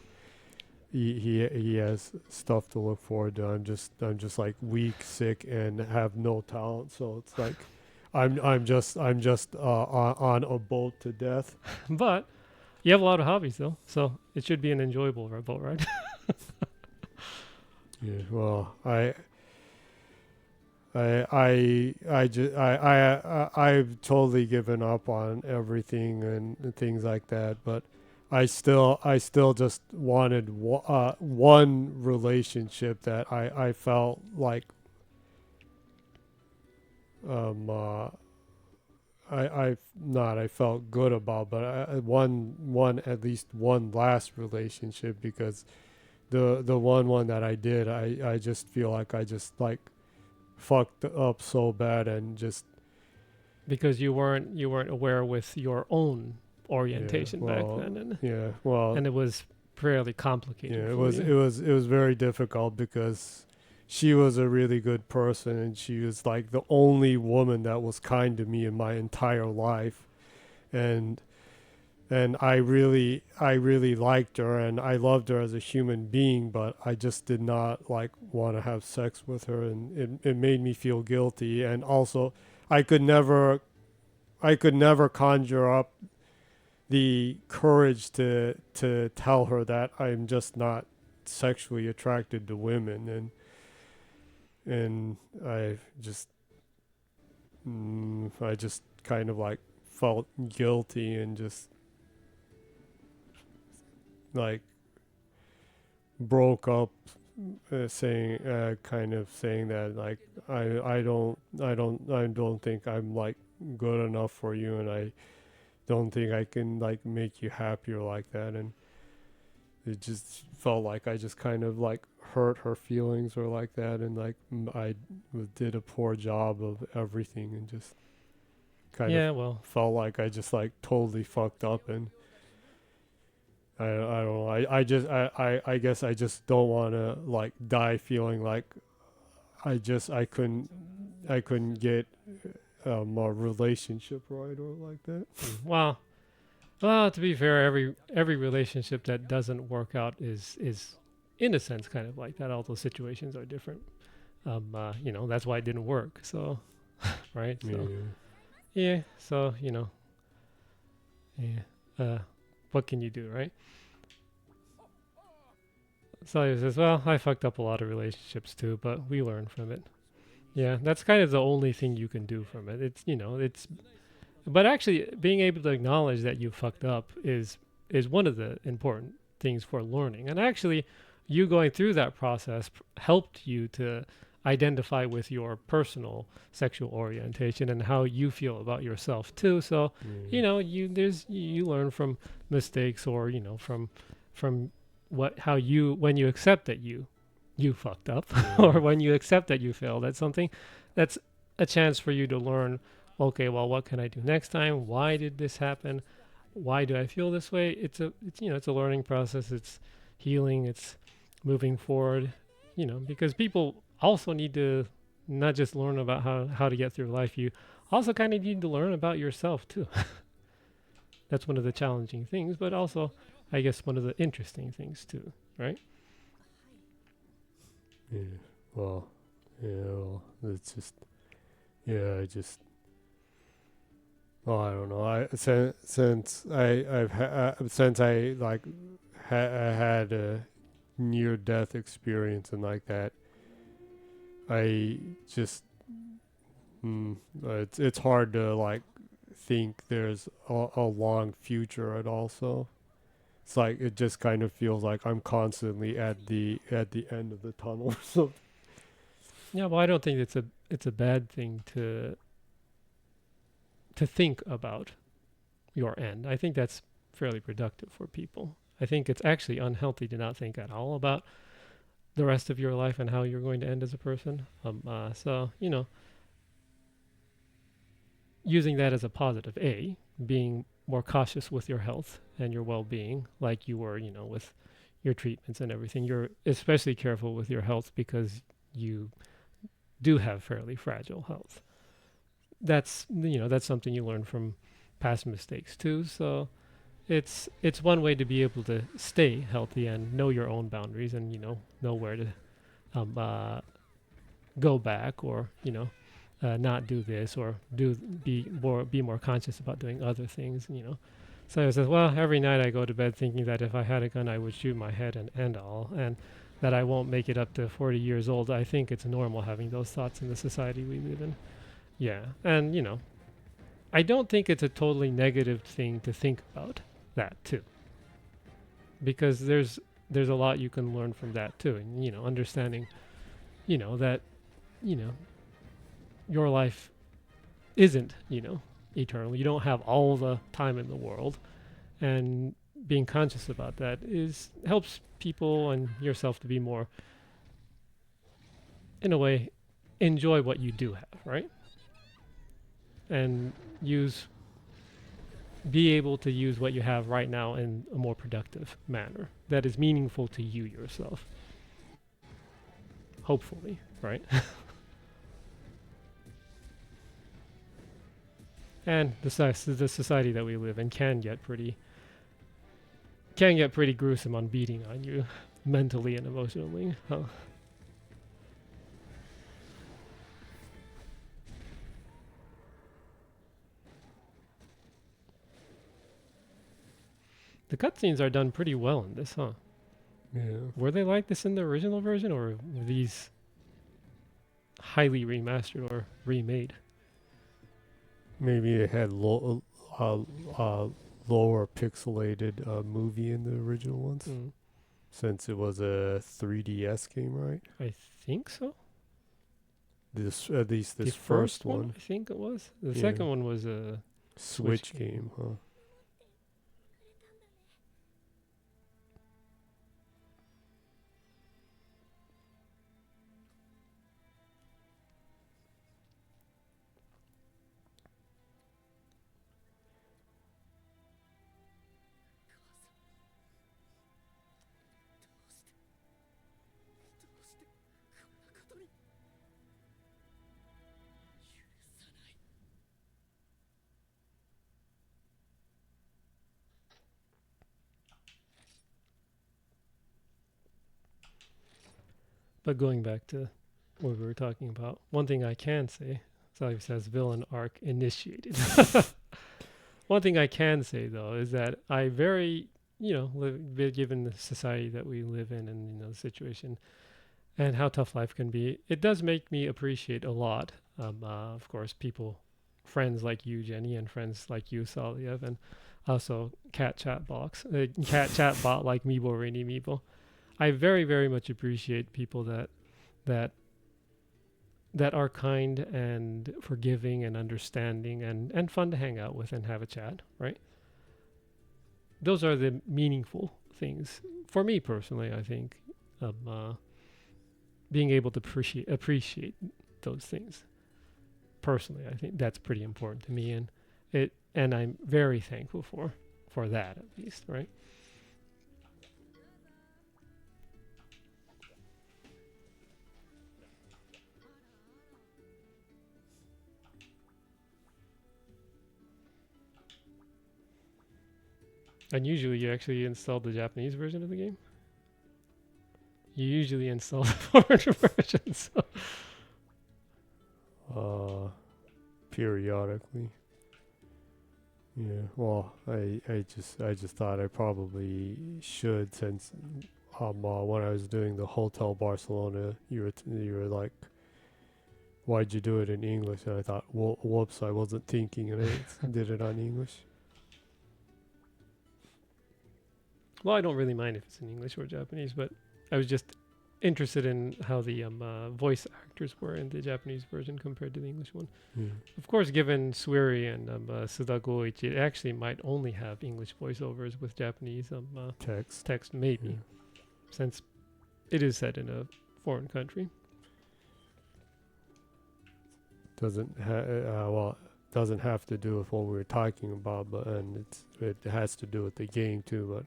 he has stuff to look forward to. I'm just like weak, sick, and have no talent, so it's like I'm just on a boat to death. But you have a lot of hobbies, though, so it should be an enjoyable boat ride. Yeah, well, I've totally given up on everything and things like that, but I still just wanted one relationship that I felt like I felt good about, but at least one last relationship, because the one that I did, I just feel like I just like fucked up so bad and just because you weren't aware with your own orientation back then, and it was fairly complicated. Yeah, it was very difficult because she was a really good person and she was like the only woman that was kind to me in my entire life, and I really liked her and I loved her as a human being, but I just did not like want to have sex with her, and it made me feel guilty. And also I could never conjure up the courage to tell her that I'm just not sexually attracted to women, and I just kind of like felt guilty and just like broke up, saying that like I don't think I'm like good enough for you, and I don't think I can like make you happier like that. And it just felt like I just kind of like hurt her feelings or like that, and like I did a poor job of everything, and just kind of felt like I just like totally fucked up. And I don't know, I guess I just don't want to like die feeling like I couldn't get a relationship right or like that. Well, to be fair, every relationship that doesn't work out is in a sense kind of like that. All those situations are different. That's why it didn't work. So, right? So, yeah. So what can you do, right? So he says, well, I fucked up a lot of relationships too, but we learn from it. Yeah, that's kind of the only thing you can do from it. But actually being able to acknowledge that you fucked up is one of the important things for learning. And actually you going through that process helped you to identify with your personal sexual orientation and how you feel about yourself too. So, you learn from mistakes, or, from when you accept that you fucked up, or when you accept that you failed at something, that's a chance for you to learn, okay, well, what can I do next time? Why did this happen? Why do I feel this way? It's a learning process. It's healing. It's moving forward, because people also need to not just learn about how to get through life. You also kind of need to learn about yourself too. That's one of the challenging things, but also, I guess, one of the interesting things too, right? It's just, I don't know. Since I had a near-death experience and like that, I just, it's hard to like think there's a long future at all. So it's like it just kind of feels like I'm constantly at the end of the tunnel or something. Yeah, well, I don't think it's a bad thing to think about your end. I think that's fairly productive for people. I think it's actually unhealthy to not think at all about the rest of your life and how you're going to end as a person. So, using that as a positive, being more cautious with your health and your well-being, like you were, with your treatments and everything. You're especially careful with your health because you do have fairly fragile health. That's something you learn from past mistakes too. So it's one way to be able to stay healthy and know your own boundaries and know where to go back, or not do this, or be more conscious about doing other things. So I says, well, every night I go to bed thinking that if I had a gun I would shoot my head and end all, and that I won't make it up to 40 years old. I think it's normal having those thoughts in the society we live in. Yeah, and I don't think it's a totally negative thing to think about that too, because there's a lot you can learn from that too, and understanding that your life isn't eternal. You don't have all the time in the world, and being conscious about that helps people and yourself to be more, in a way, enjoy what you do have, right? And be able to use what you have right now in a more productive manner that is meaningful to you yourself. Hopefully, right? And the society that we live in can get pretty gruesome on beating on you mentally and emotionally. The cutscenes are done pretty well in this, huh? Yeah. Were they like this in the original version, or were these highly remastered or remade? Maybe it had lower pixelated movie in the original ones, since it was a 3DS game, right? I think so. At least this first one. I think it was. The second one was a Switch game, huh? But going back to what we were talking about, one thing I can say, Salih says villain arc initiated. One thing I can say though is that I very, given the society that we live in and the situation and how tough life can be, it does make me appreciate a lot. Of course, friends like you, Jenny, and friends like you, Saliev, and also cat chat bot like Meebo Rainy Meebo. I very, very much appreciate people that are kind and forgiving and understanding and fun to hang out with and have a chat, right? Those are the meaningful things for me personally. I think being able to appreciate those things personally, I think that's pretty important to me, and I'm very thankful for that, at least, right? And usually you actually install the Japanese version of the game. You usually install the foreign version, so. Periodically. Yeah. Well, I just thought I probably should, since when I was doing the Hotel Barcelona, you were like, why'd you do it in English? And I thought, whoops, I wasn't thinking, and I did it on English. Well, I don't really mind if it's in English or Japanese, but I was just interested in how the voice actors were in the Japanese version compared to the English one. Yeah. Of course, given Sueri and Suda Goichi, it actually might only have English voiceovers with Japanese text, maybe, since it is set in a foreign country. Doesn't have to do with what we were talking about, but it has to do with the game too. But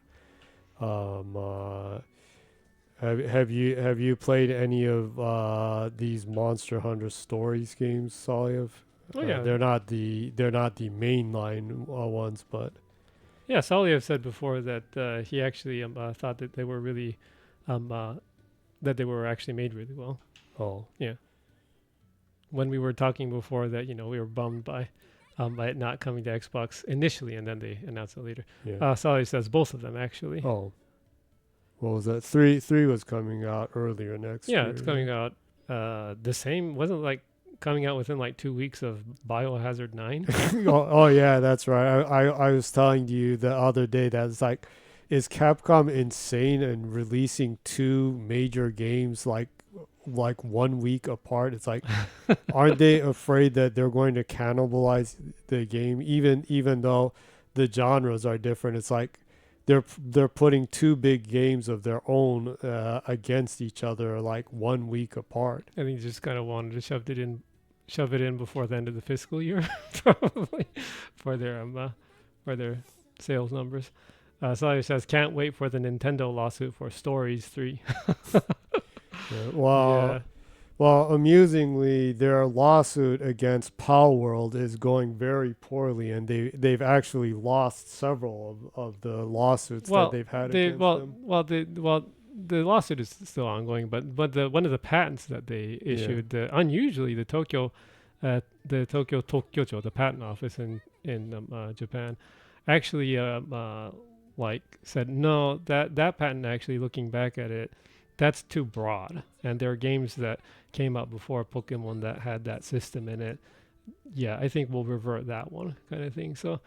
have you played any of these Monster Hunter Stories games, Saliev? Oh yeah, they're not the mainline ones, but yeah, Saliev said before that he actually thought that they were really that they were actually made really well. Oh yeah. When we were talking before that, we were bummed by it not coming to Xbox initially, and then they announced it later. yeah. Sally says both of them, actually. Oh. What was that? 3 was coming out earlier next year. Yeah, it's coming out the same. Wasn't like coming out within like 2 weeks of Biohazard 9? oh yeah, that's right. I was telling you the other day that it's like, is Capcom insane and releasing 2 major games like 1 week apart? It's like, aren't they afraid that they're going to cannibalize the game, even though the genres are different? It's like they're putting two big games of their own against each other like 1 week apart. I think they just kind of wanted to shove it in before the end of the fiscal year, probably for their sales numbers. Sawyer says, can't wait for the Nintendo lawsuit for Stories 3. Well, amusingly, their lawsuit against Pal World is going very poorly, and they've actually lost several of the lawsuits that they've had against them. The lawsuit is still ongoing, but one of the patents that they issued, unusually, the Tokyo Tokyocho, the patent office in Japan, actually said no, that patent, actually looking back at it, that's too broad, and there are games that came out before Pokemon that had that system in it. Yeah, I think we'll revert that one, kind of thing. So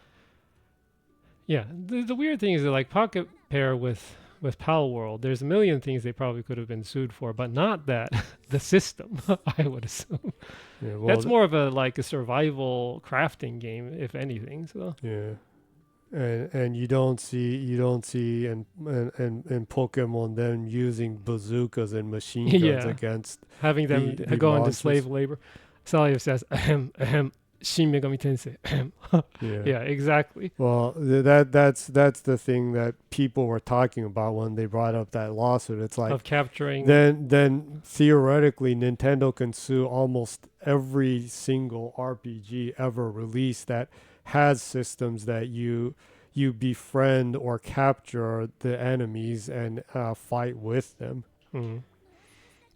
yeah, the weird thing is that, like, Pocket Pair with Pal World, there's a million things they probably could have been sued for, but not that the system. I would assume that's more of a survival crafting game, if anything. So yeah. And you don't see in Pokemon them using bazookas and machine guns against having them go into slave labor. Saliu says, Shin Megami Tensei. Yeah, exactly. Well, that's the thing that people were talking about when they brought up that lawsuit. It's like of capturing. Then theoretically, Nintendo can sue almost every single RPG ever released that has systems that you befriend or capture the enemies and fight with them. Mm-hmm.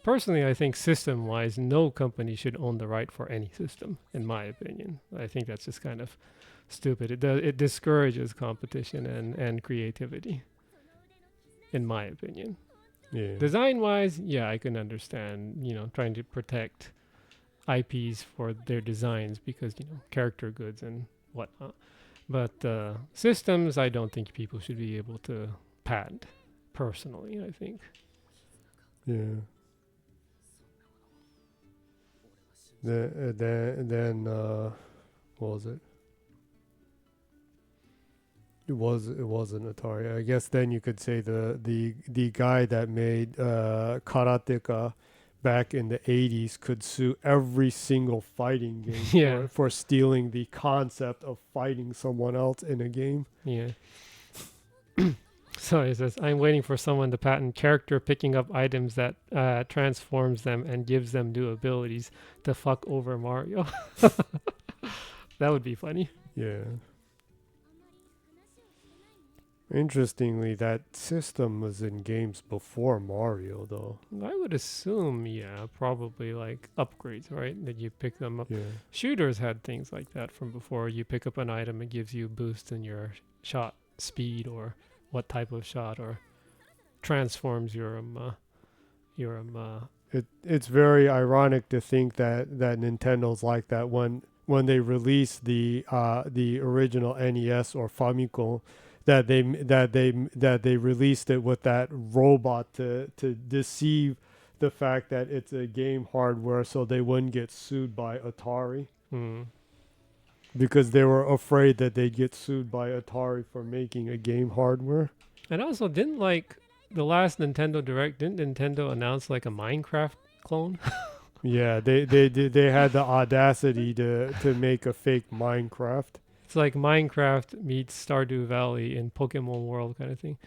Personally, I think system-wise, no company should own the right for any system, in my opinion. I think that's just kind of stupid. It discourages competition and creativity, in my opinion. Yeah. Design-wise, yeah, I can understand, trying to protect IPs for their designs because, character goods and whatnot. But systems, I don't think people should be able to patent, personally, I think. Yeah. Then what was it? It wasn't Atari. I guess then you could say the guy that made Karateka back in the 80s could sue every single fighting game for stealing the concept of fighting someone else in a game. Yeah. So it says, I'm waiting for someone to patent character picking up items that transforms them and gives them new abilities to fuck over Mario. That would be funny. Yeah. Interestingly, that system was in games before Mario, though. I would assume, probably like upgrades, right? That you pick them up. Yeah. Shooters had things like that from before. You pick up an item, it gives you a boost in your shot speed or what type of shot, or transforms your It's very ironic to think that Nintendo's like that when they released the original NES or Famicom. That they released it with that robot to deceive the fact that it's a game hardware, so they wouldn't get sued by Atari. Because they were afraid that they'd get sued by Atari for making a game hardware. And also, didn't the last Nintendo Direct, didn't Nintendo announce like a Minecraft clone? Yeah, they had the audacity to make a fake Minecraft. It's like Minecraft meets Stardew Valley in Pokemon World kind of thing.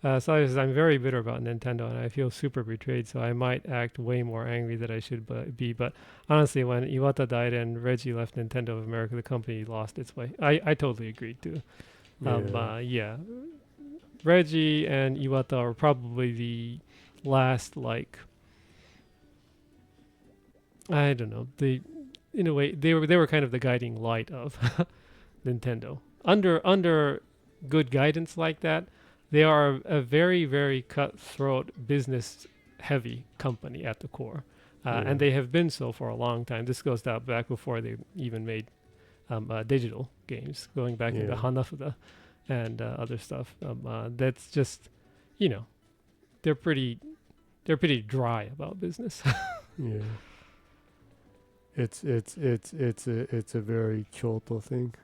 So I'm very bitter about Nintendo, and I feel super betrayed, so I might act way more angry than I should be. But honestly, when Iwata died and Reggie left Nintendo of America, the company lost its way. I totally agreed too. Reggie and Iwata are probably the last, I don't know. In a way, they were kind of the guiding light of Nintendo. Under good guidance like that, they are a very, very cutthroat, business-heavy company at the core. And they have been so for a long time. This goes back before they even made digital games, going back into Hanafuda and other stuff. That's just, they're pretty dry about business. Yeah. It's a very Kyoto thing.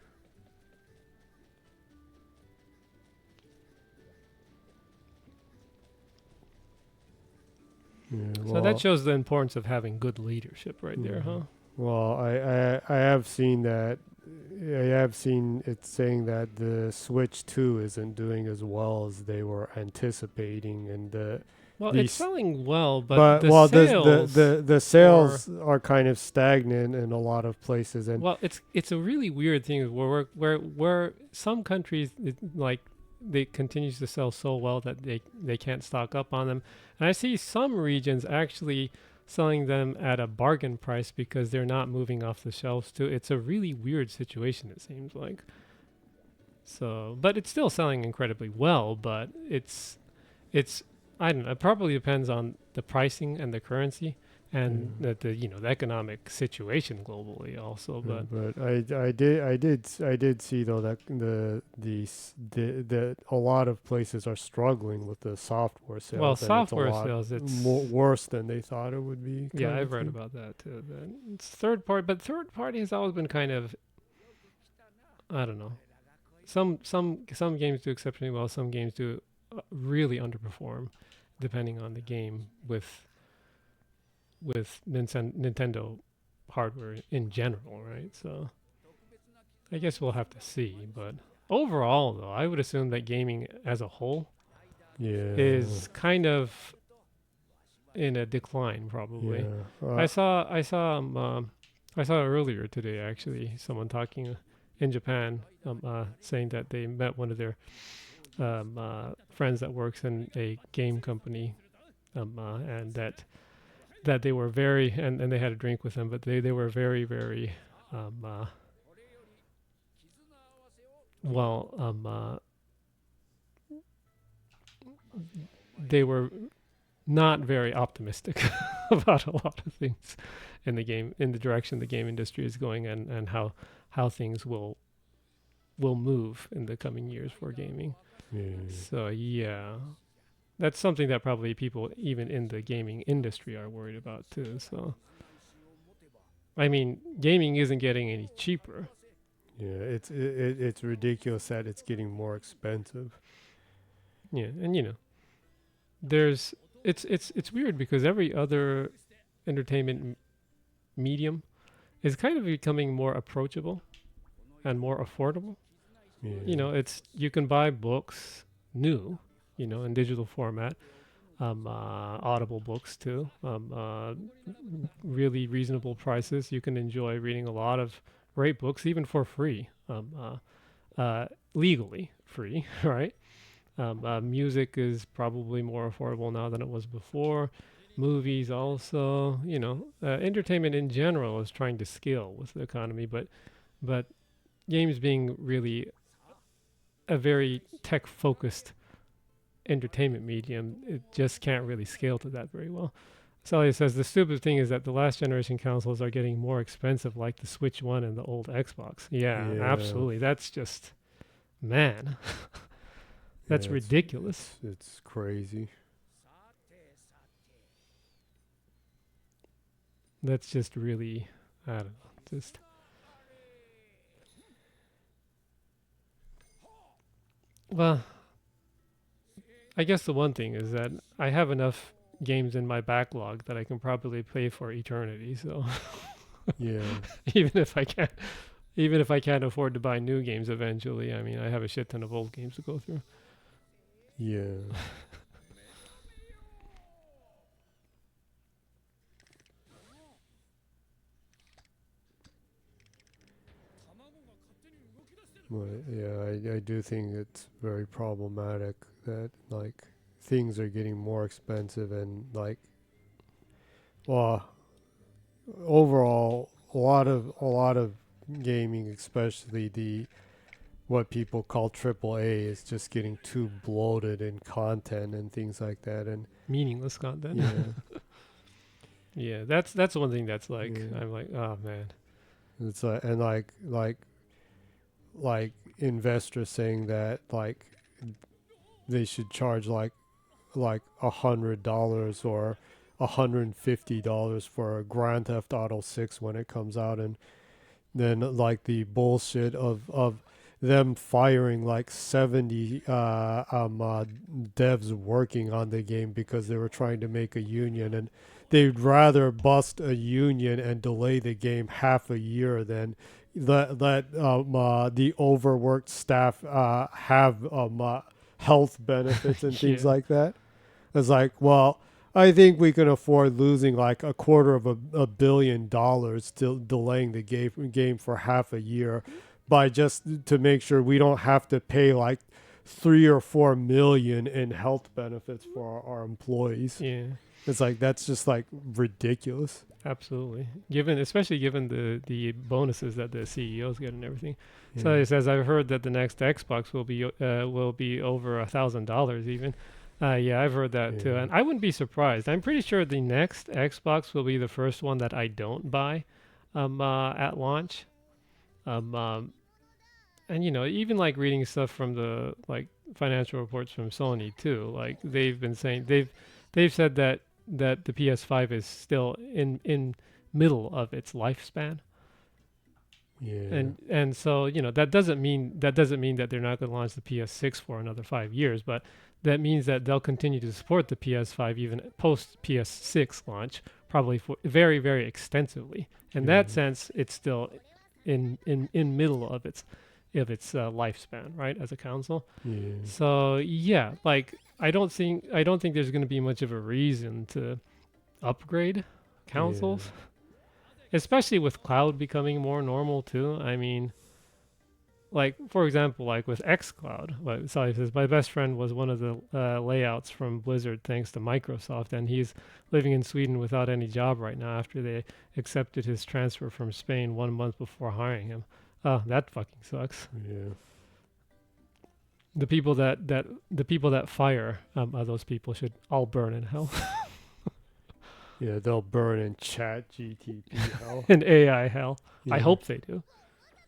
So that shows the importance of having good leadership right there, huh? Well, I have seen that. I have seen it saying that the Switch 2 isn't doing as well as they were anticipating, and it's selling well, but the sales are kind of stagnant in a lot of places. And it's a really weird thing where some countries they continues to sell so well that they can't stock up on them, and I see some regions actually selling them at a bargain price because they're not moving off the shelves too. It's a really weird situation, it seems like. So, but it's still selling incredibly well, but it's I don't know, it probably depends on the pricing and the currency and the economic situation globally also. But I did see though that the a lot of places are struggling with the software sales. Well, software sales, it's worse than they thought it would be. Yeah, I've read about that too. It's third party, but third party has always been kind of, I don't know. Some games do exceptionally well. Some games do really underperform, depending on the game with Nintendo hardware in general, right? So I guess we'll have to see. But overall, though, I would assume that gaming as a whole is kind of in a decline, probably. Yeah. I saw earlier today, actually, someone talking in Japan, saying that they met one of their friends that works in a game company, and that they were very, and they had a drink with them, but they were very, very, they were not very optimistic about a lot of things in the direction the game industry is going, and how things will move in the coming years for gaming. So that's something that probably people even in the gaming industry are worried about too. So I mean, gaming isn't getting any cheaper. Yeah, it's ridiculous that it's getting more expensive. Yeah, and it's weird because every other entertainment medium is kind of becoming more approachable and more affordable. Yeah. You can buy books new, in digital format, Audible books too, really reasonable prices. You can enjoy reading a lot of great books, even for free, legally free, right? Music is probably more affordable now than it was before. Movies also, entertainment in general is trying to scale with the economy, but games being really a very tech-focused entertainment medium, it just can't really scale to that very well. Sally says the stupid thing is that the last generation consoles are getting more expensive, like the Switch 1 and the old Xbox. Yeah. Absolutely. That's just, man, that's ridiculous. It's crazy. That's just really, I don't know, just. Well, I guess the one thing is that I have enough games in my backlog that I can probably play for eternity. So, yeah. even if I can't afford to buy new games eventually, I mean, I have a shit ton of old games to go through. Yeah. Well, yeah, I do think it's very problematic that things are getting more expensive and overall a lot of gaming, especially what people call AAA, is just getting too bloated in content and things like that, and meaningless content. Yeah. Yeah, that's one thing that's I'm like, oh man. It's like investors saying that they should charge like $100 or $150 for a Grand Theft Auto 6 when it comes out, and then the bullshit of them firing like 70 devs working on the game because they were trying to make a union, and they'd rather bust a union and delay the game half a year than let the overworked staff have health benefits and things like that. It's like, well, I think we can afford losing like $250 million to delaying the game for half a year, by just to make sure we don't have to pay like 3 or 4 million in health benefits for our employees. Yeah, it's like, that's just like ridiculous. Absolutely, especially given the bonuses that the CEOs get and everything. So it says, I've heard that the next Xbox will be over $1,000 even. Yeah, I've heard that too, and I wouldn't be surprised. I'm pretty sure the next Xbox will be the first one that I don't buy at launch. And you know, even like reading stuff from the like financial reports from Sony too, like they've been saying they've said that the PS5 is still in middle of its lifespan. Yeah. And so, you know, that doesn't mean that they're not going to launch the PS6 for another 5 years, but that means that they'll continue to support the PS5 even post PS6 launch, probably for very, very extensively. In that sense, it's still in middle of its lifespan, right, as a console. So yeah, like I don't think there's going to be much of a reason to upgrade consoles, especially with cloud becoming more normal too. I mean, like for example, like with xCloud, so it says my best friend was one of the layouts from Blizzard thanks to Microsoft, and he's living in Sweden without any job right now after they accepted his transfer from Spain 1 month before hiring him. Oh, that fucking sucks. Yeah. The people that fire those people should all burn in hell. Yeah, they'll burn in chat GTP hell. In AI hell. Yeah. I hope they do.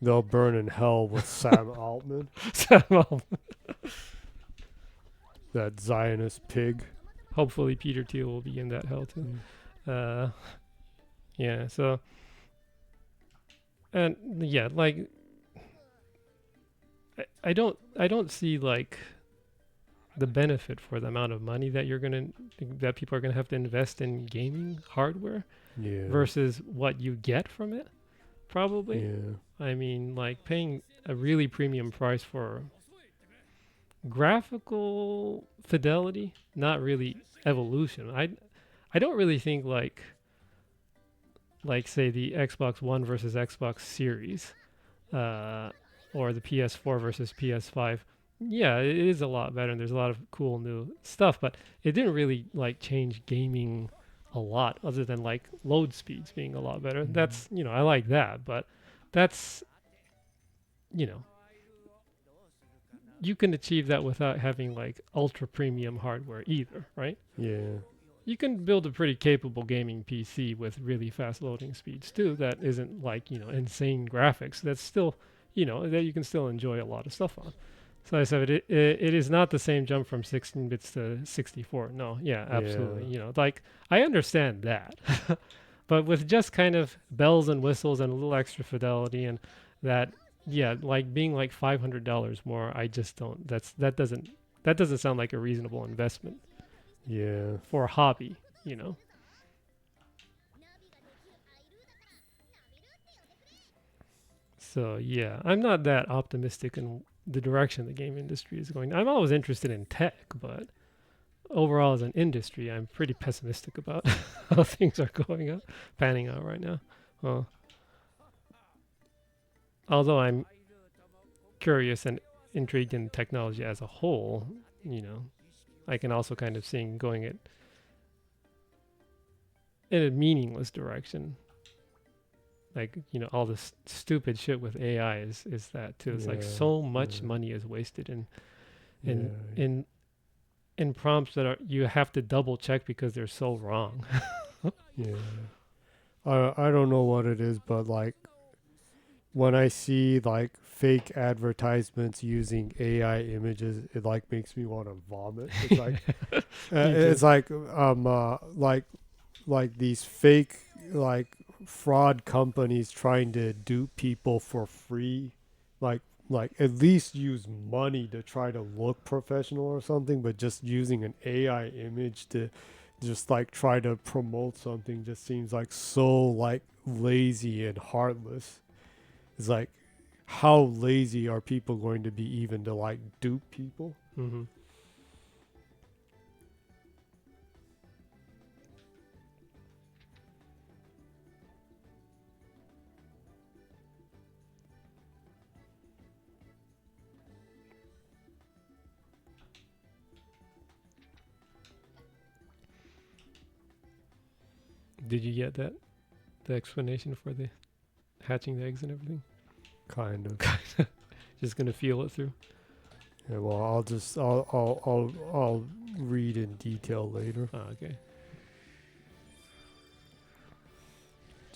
They'll burn in hell with Sam Altman. Sam Altman. That Zionist pig. Hopefully Peter Thiel will be in that hell too. Yeah, so and yeah, like I don't see like the benefit for the amount of money that people are gonna have to invest in gaming hardware versus what you get from it, probably. Yeah. I mean, like paying a really premium price for graphical fidelity, not really evolution. I don't really think like say the Xbox One versus Xbox Series, or the PS4 versus PS5. Yeah, it is a lot better, and there's a lot of cool new stuff, but it didn't really like change gaming a lot, other than like load speeds being a lot better. That's, you know, I like that, but that's, you know, you can achieve that without having like ultra premium hardware either, right? Yeah. You can build a pretty capable gaming PC with really fast loading speeds too. That isn't like, you know, insane graphics. That's still, you know, that you can still enjoy a lot of stuff on. So I said it is not the same jump from 16 bits to 64. No, yeah, absolutely. Yeah. You know, like I understand that, but with just kind of bells and whistles and a little extra fidelity and that, yeah, like being like $500 more, I just don't. That doesn't sound like a reasonable investment. Yeah, for a hobby, you know. So yeah, I'm not that optimistic in the direction the game industry is going. I'm always interested in tech, but overall as an industry, I'm pretty pessimistic about how things are panning out right now. Although I'm curious and intrigued in technology as a whole, you know, I can also kind of see going in a meaningless direction. Like, you know, all this stupid shit with AI is that too. It's like so much money is wasted in prompts that you have to double check because they're so wrong. Yeah. I don't know what it is, but like when I see like fake advertisements using AI images, it like makes me want to vomit. It's like it's like these fake like fraud companies trying to dupe people for free, like like at least use money to try to look professional or something, but just using an AI image to just like try to promote something just seems like so like lazy and heartless. It's like, how lazy are people going to be even to like dupe people? Mm-hmm. Did you get that? The explanation for the hatching the eggs and everything? Kind of. Just gonna feel it through. Yeah, well, I'll read in detail later. Oh, okay.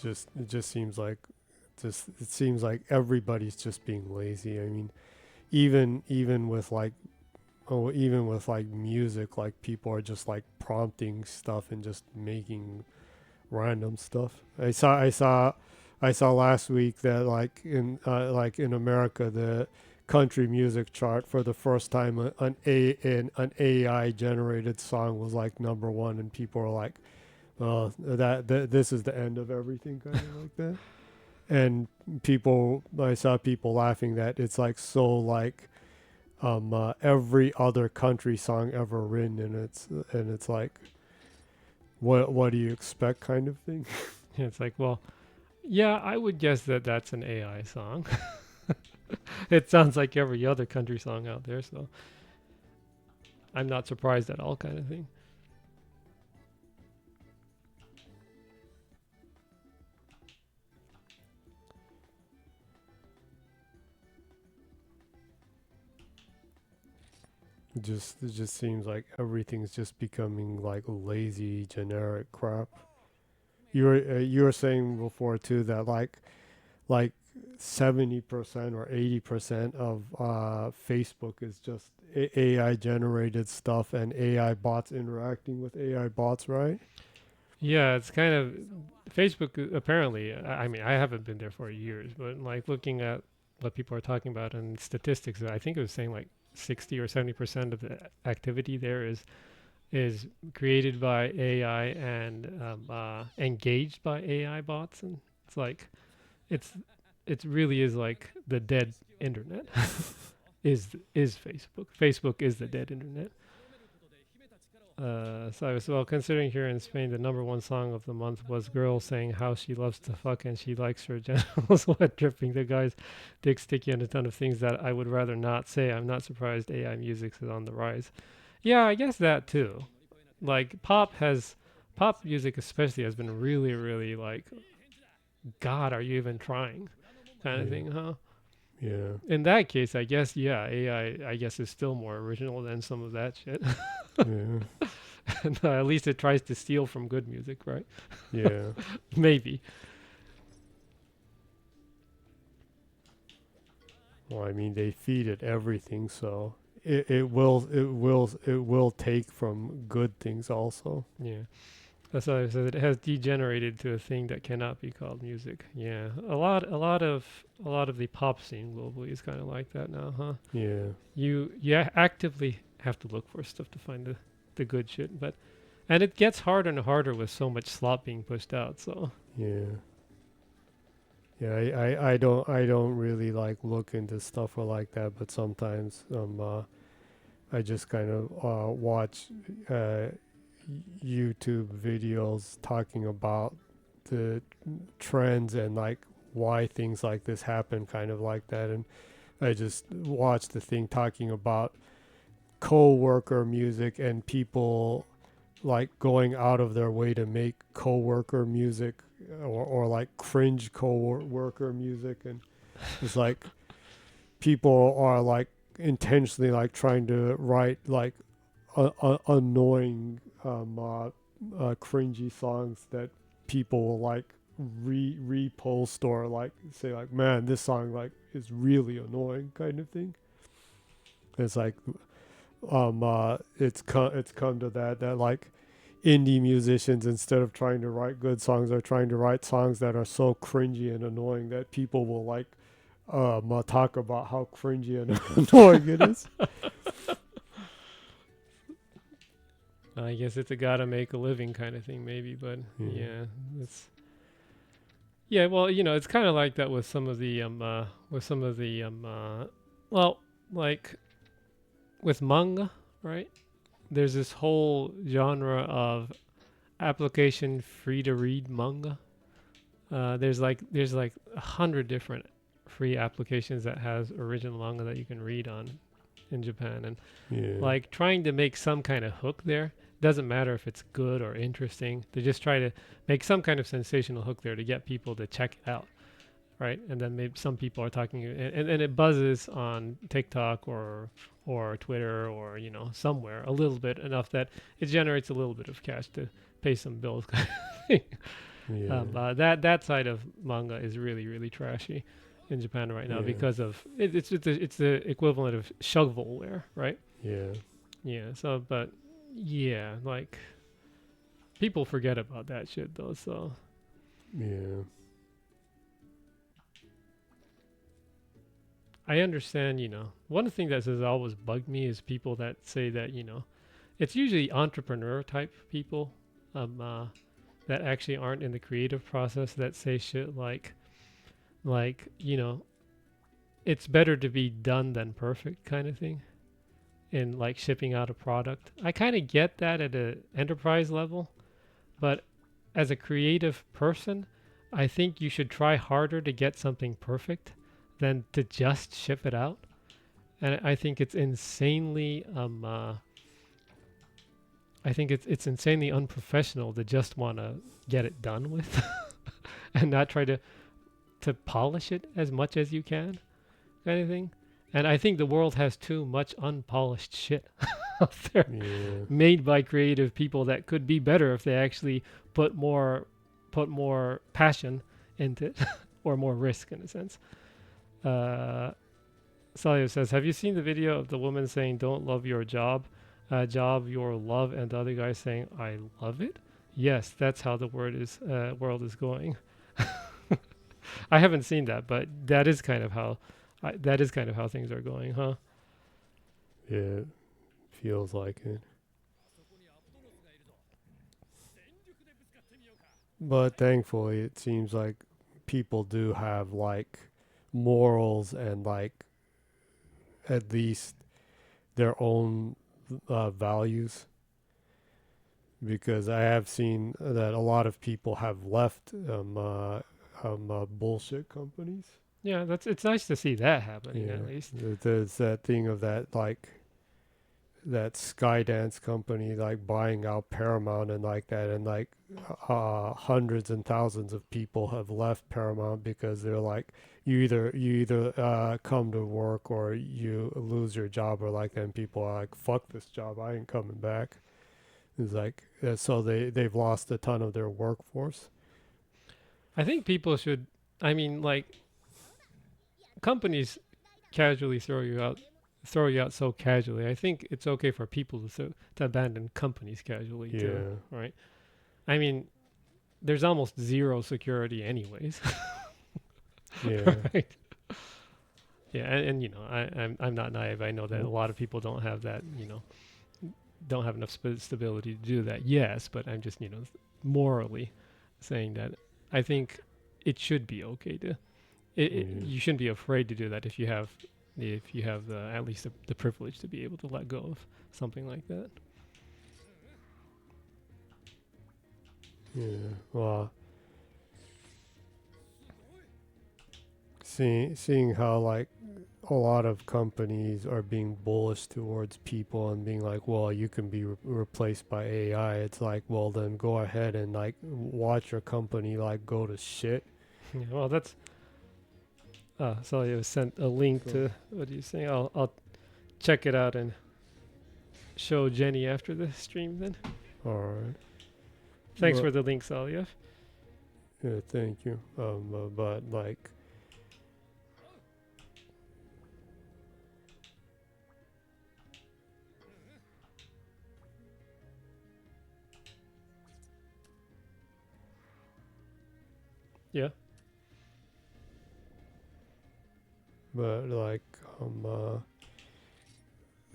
It just seems like everybody's just being lazy. I mean, even with like music, like people are just like prompting stuff and just making random stuff. I saw last week that like in America, the country music chart, for the first time an AI generated song was like #1, and people are like, this is the end of everything, kind of like that. And I saw people laughing that it's like so like every other country song ever written, and it's like, what do you expect, kind of thing. It's like, well, yeah, I would guess that that's an AI song. It sounds like every other country song out there, so I'm not surprised at all, kind of thing. It just seems like everything's just becoming like lazy, generic crap. You were saying before too that like 70% or 80% of Facebook is just AI generated stuff and AI bots interacting with AI bots, right? Yeah, it's kind of Facebook. Apparently, I mean, I haven't been there for years, but like looking at what people are talking about and statistics, I think it was saying like 60 or 70% of the activity there is created by AI and engaged by AI bots, and it's like it really is like the dead internet. is Facebook. Facebook is the dead internet. So considering here in Spain, the #1 song of the month was "Girl Saying How She Loves to Fuck and She Likes Her Genitals Wet Dripping, the guy's dick sticky, and a ton of things that I would rather not say. I'm not surprised AI music is on the rise." Yeah, I guess that too. Like pop music especially has been really, really like, God, are you even trying? Kind of thing, huh? Yeah. In that case, I guess, yeah, AI, I guess, is still more original than some of that shit. Yeah. And, at least it tries to steal from good music, right? Yeah. Maybe. Well, I mean, they feed it everything, so it will take from good things also. Yeah. That's why I said it has degenerated to a thing that cannot be called music. Yeah, a lot of the pop scene globally is kind of like that now, huh? Yeah. You actively have to look for stuff to find the good shit, and it gets harder and harder with so much slop being pushed out. So yeah. Yeah, I don't really like look into stuff like that, but sometimes I just kind of watch YouTube videos talking about the trends and like why things like this happen, kind of like that. And I just watched the thing talking about co-worker music and people like going out of their way to make co-worker music or like cringe co-worker music. And it's like people are like intentionally like trying to write like annoying cringy songs that people will like repost or like say like, man, this song like is really annoying, kind of thing. It's like it's come to that like indie musicians, instead of trying to write good songs, are trying to write songs that are so cringy and annoying that people will like talk about how cringy and annoying it is. I guess it's a gotta make a living kind of thing, maybe, but well, it's kind of like that with some of the well, like with manga, right? There's this whole genre of application free to read manga. There's like 100 different free applications that has original manga that you can read on in Japan, and like trying to make some kind of hook there. Doesn't matter if it's good or interesting. They just try to make some kind of sensational hook there to get people to check it out, right? And then maybe some people are talking, and it buzzes on TikTok or Twitter or somewhere a little bit, enough that it generates a little bit of cash to pay some bills. That side of manga is really, really trashy in Japan right now because of it's the equivalent of shovelware, right? So but like people forget about that shit though, so I understand. One thing that has always bugged me is people that say that it's usually entrepreneur type people that actually aren't in the creative process that say shit like it's better to be done than perfect kind of thing in like shipping out a product. I kind of get that at an enterprise level, but as a creative person, I think you should try harder to get something perfect than to just ship it out. And I think it's insanely it's insanely unprofessional to just want to get it done with and not try to polish it as much as you can, kind of thing. And I think the world has too much unpolished shit out there made by creative people that could be better if they actually put more passion into it or more risk, in a sense. Salio says, have you seen the video of the woman saying don't love your job your love, and the other guy saying I love it? Yes, that's how the world is going. I haven't seen that, but that is kind of how things are going, huh? Yeah, feels like it. But thankfully, it seems like people do have like morals and like at least their own values. Because I have seen that a lot of people have left bullshit companies. Yeah, it's nice to see that happening at least. There's that thing of that like that Skydance company like buying out Paramount and like that, and like hundreds and thousands of people have left Paramount because they're like you either come to work or you lose your job, or like then people are like fuck this job, I ain't coming back. It's like so they've lost a ton of their workforce. I think people should, like companies casually throw you out so casually. I think it's okay for people to abandon companies casually too, right? There's almost zero security anyways. Right? Yeah, and I'm not naive. I know that a lot of people don't have that, don't have enough stability to do that. Yes, but I'm just, morally saying that I think it should be okay to. You shouldn't be afraid to do that if you have at least the privilege to be able to let go of something like that. Yeah, well, seeing how like a lot of companies are being bullish towards people and being like, well, you can be replaced by AI. It's like, well, then go ahead and like watch your company like go to shit. Yeah, well, that's. So you sent a link to what are you saying? I'll check it out and show Jenny after the stream then. All right. Thanks for the link, Saliev. Yeah, thank you. But like. Yeah. but like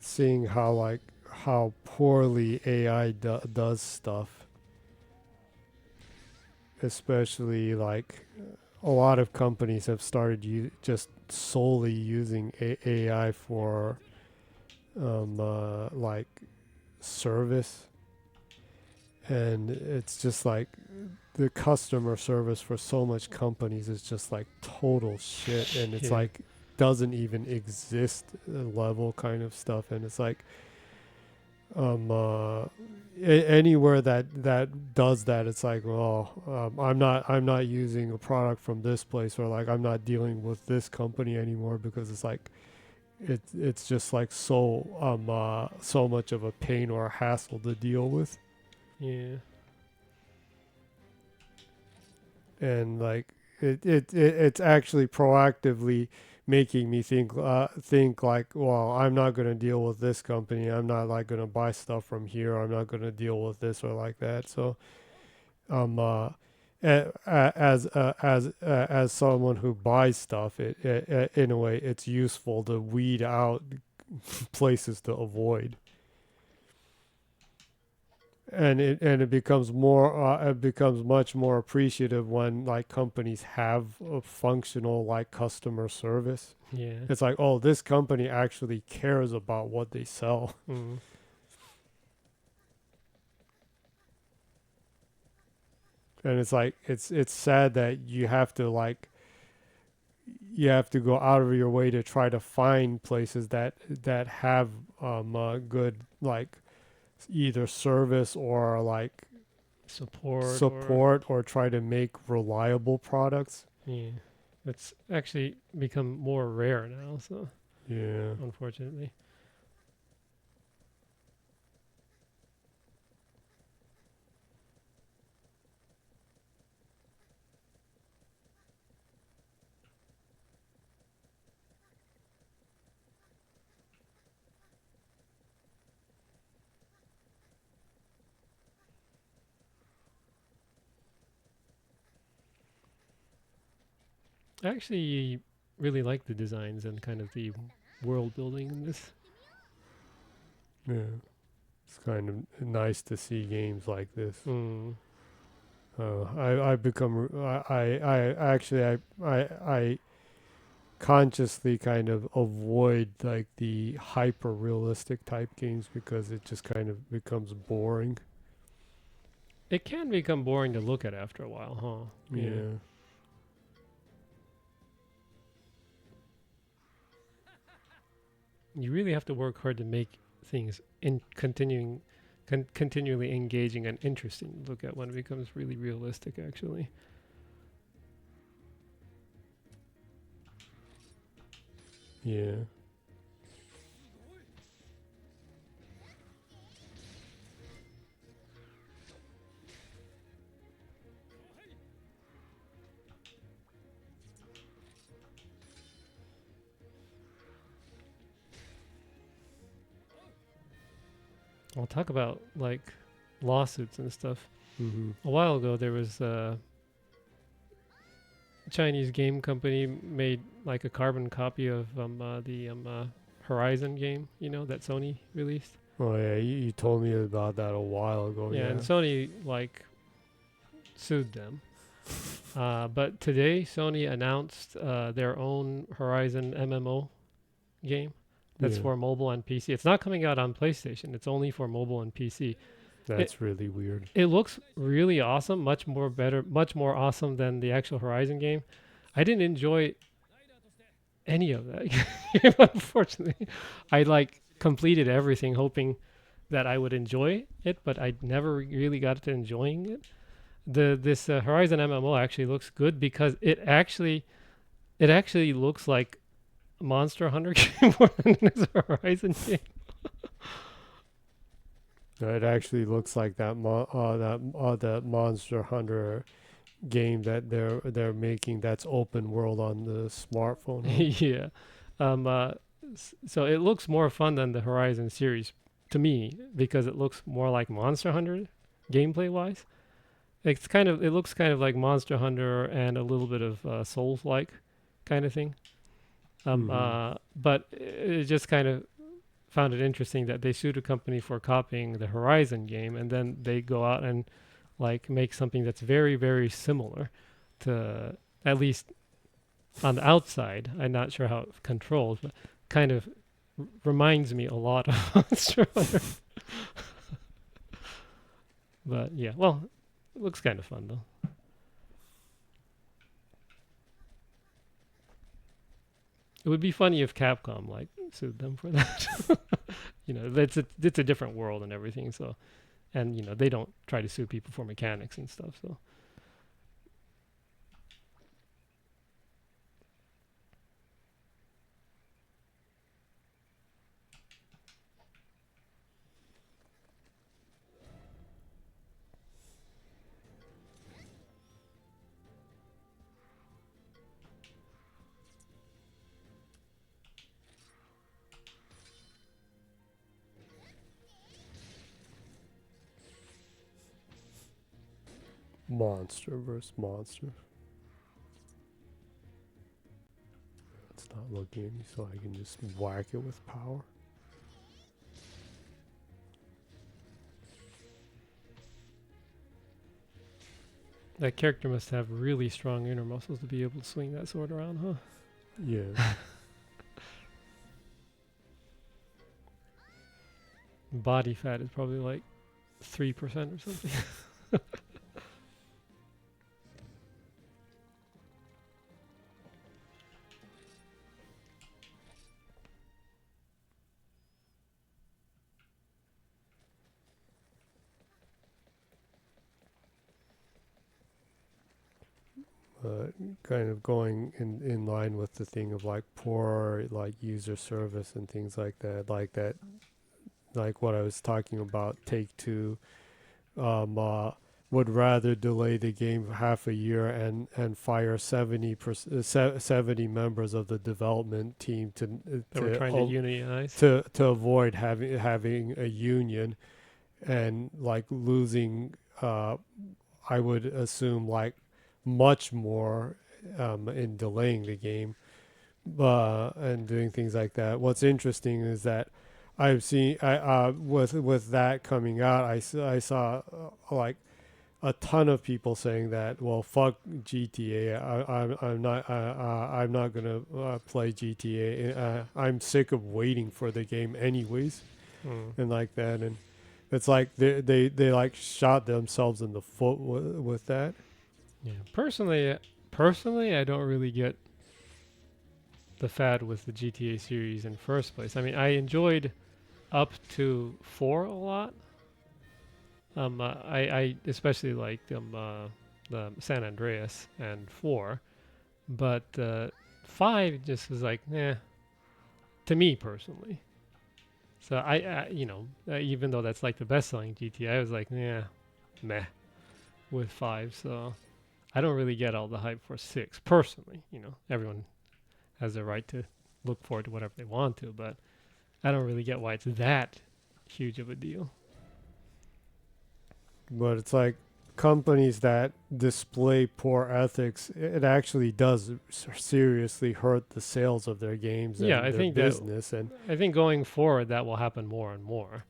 seeing how poorly AI does stuff, especially like a lot of companies have started just solely using AI for like service, and it's just like the customer service for so much companies is just like total shit, and it's like doesn't even exist level kind of stuff, and it's like anywhere that does that, it's like, well, I'm not using a product from this place, or like I'm not dealing with this company anymore, because it's like it's just like so much of a pain or a hassle to deal with. Yeah. And like it's actually proactively making me think like, well, I'm not going to deal with this company, I'm not like going to buy stuff from here, I'm not going to deal with this or like that. So as someone who buys stuff, it in a way it's useful to weed out places to avoid. And it becomes much more appreciative when like companies have a functional like customer service. Yeah. It's like, oh, this company actually cares about what they sell. Mm. And it's like it's sad that you have to go out of your way to try to find places that have good like either service or like support or try to make reliable products. Yeah, it's actually become more rare now, so yeah, unfortunately. I actually really like the designs and kind of the world building in this. Yeah, it's kind of nice to see games like this. I consciously kind of avoid like the hyper realistic type games because it just kind of becomes boring. It can become boring to look at after a while, huh? Yeah. You really have to work hard to make things continually engaging and interesting to look at when it becomes really realistic, actually. Yeah. I'll talk about like lawsuits and stuff. Mm-hmm. A while ago, there was a Chinese game company made like a carbon copy of the Horizon game, that Sony released. Oh yeah, you told me about that a while ago. Yeah, and Sony like sued them. But today, Sony announced their own Horizon MMO game. That's for mobile and PC. It's not coming out on PlayStation. It's only for mobile and PC. That's really weird. It looks really awesome, much more awesome than the actual Horizon game. I didn't enjoy any of that game, unfortunately. I like completed everything hoping that I would enjoy it, but I never really got to enjoying it. This Horizon MMO actually looks good because it actually looks like Monster Hunter game more than this Horizon game. It actually looks like that Monster Hunter game that they're making that's open world on the smartphone. Yeah. So it looks more fun than the Horizon series to me because it looks more like Monster Hunter gameplay wise. It looks kind of like Monster Hunter and a little bit of Souls-like kind of thing. But it just kind of found it interesting that they sued a company for copying the Horizon game, and then they go out and like make something that's very, very similar to, at least on the outside. I'm not sure how it controls, but kind of reminds me a lot of Monster Hunter. But yeah, well, it looks kind of fun though. It would be funny if Capcom like sued them for that. You know, it's a different world and everything. So, and you know, they don't try to sue people for mechanics and stuff. So. Monster versus monster. It's not looking at me, so I can just whack it with power. That character must have really strong inner muscles to be able to swing that sword around, huh? Yeah. Body fat is probably like 3% or something. Kind of going in line with the thing of like poor like user service and things like that, like what I was talking about. Take-Two would rather delay the game half a year and fire 70 members of the development team They were trying to unionize to avoid having a union and like losing I would assume like much more in delaying the game and doing things like that. What's interesting is that I've seen with that coming out, I saw like a ton of people saying that, well, fuck GTA. I'm not gonna play GTA. I'm sick of waiting for the game anyways, and like that. And it's like they like shot themselves in the foot with that. Yeah, personally, I don't really get the fad with the GTA series in first place. I mean, I enjoyed up to 4 a lot. I especially liked the San Andreas and 4, but 5 just was like, to me personally. So I you know, even though that's like the best-selling GTA, I was like, meh, with 5. So I don't really get all the hype for 6 personally. You know, everyone has the right to look forward to whatever they want to, but I don't really get why it's that huge of a deal. But it's like companies that display poor ethics, it actually does seriously hurt the sales of their games and I their think business. And I think going forward that will happen more and more.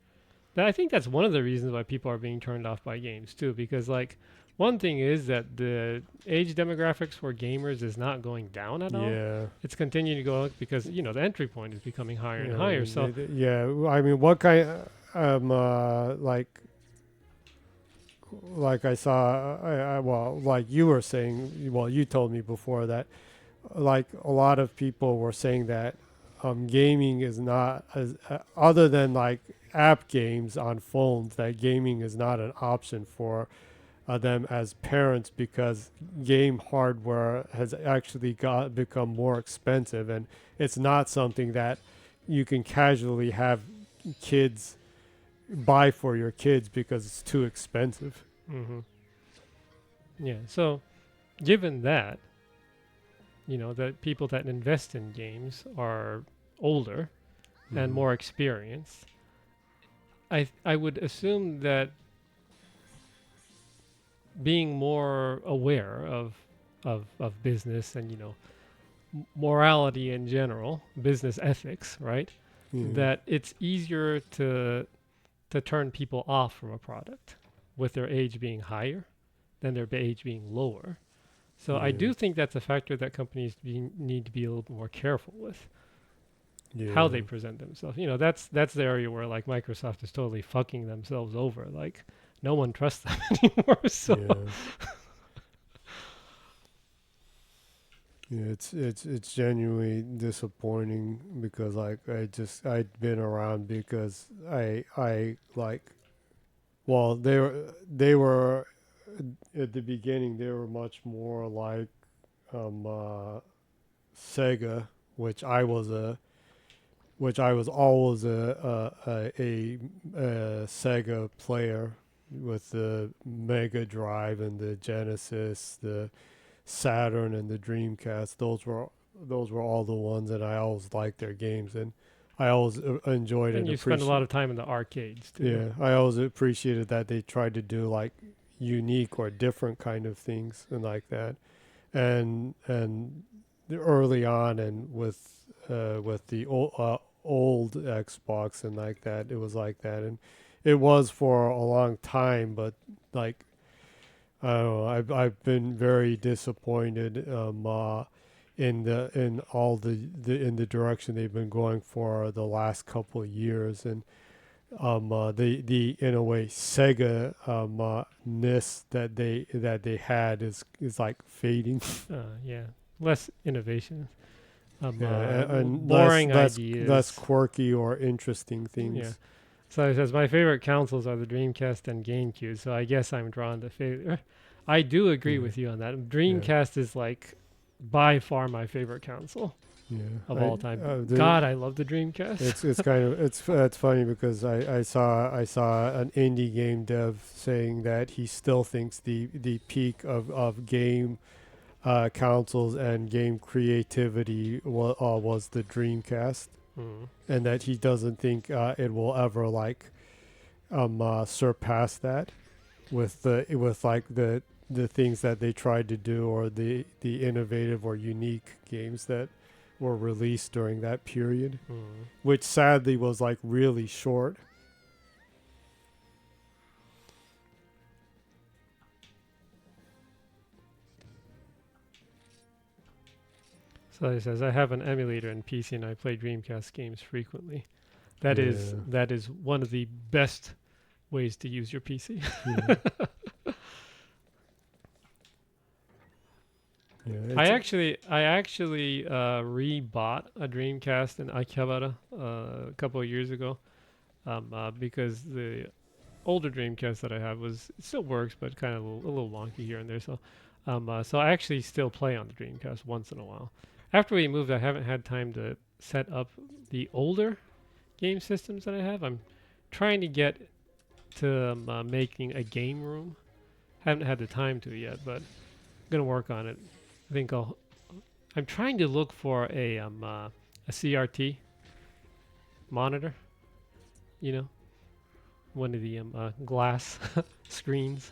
I think that's one of the reasons why people are being turned off by games too, because like one thing is that the age demographics for gamers is not going down at all. Yeah, it's continuing to go up because the entry point is becoming higher and higher. So I mean, what kind like I saw, well, like you were saying, well, you told me before that, like a lot of people were saying that gaming is not as other than like app games on phones, that gaming is not an option for them as parents because game hardware has actually become more expensive, and it's not something that you can casually have kids buy for your kids because it's too expensive. Yeah, so given that, that people that invest in games are older and more experienced, I would assume that being more aware of business and morality in general, business ethics, right? That it's easier to turn people off from a product with their age being higher than their age being lower. So I do think that's a factor that companies need to be a little more careful with. How they present themselves. You know, that's the area where like Microsoft is totally fucking themselves over. Like no one trusts them anymore. So it's genuinely disappointing because like I'd been around because I like, well, they were at the beginning they were much more like Sega, which I was always a Sega player with the Mega Drive and the Genesis, the Saturn and the Dreamcast. Those were all the ones, and I always liked their games, and I always enjoyed it. And you spent a lot of time in the arcades too. Yeah, I always appreciated that they tried to do like unique or different kind of things and like that, and early on and with the old Xbox and like that, it was like that, and it was for a long time. But like, I don't know, I've been very disappointed in the direction they've been going for the last couple of years, and the in a way Sega ness that they had is like fading. Less innovation. And boring less ideas, less quirky or interesting things. Yeah. So it says my favorite consoles are the Dreamcast and GameCube. So I guess I'm drawn to failure. I do agree with you on that. Dreamcast is like by far my favorite console of all time. God, I love the Dreamcast. It's kind of it's funny because I saw an indie game dev saying that he still thinks the peak of game consoles and game creativity was the Dreamcast, and that he doesn't think it will ever like surpass that with the things that they tried to do, or the innovative or unique games that were released during that period, which sadly was like really short. So he says, I have an emulator in PC and I play Dreamcast games frequently. That is one of the best ways to use your PC. I actually rebought a Dreamcast in Akihabara a couple of years ago because the older Dreamcast that I have it still works, but kind of a little wonky here and there. So I actually still play on the Dreamcast once in a while. After we moved, I haven't had time to set up the older game systems that I have. I'm trying to get to making a game room. Haven't had the time to yet, but I'm gonna work on it. I think I'm trying to look for a CRT monitor. You know, one of the glass screens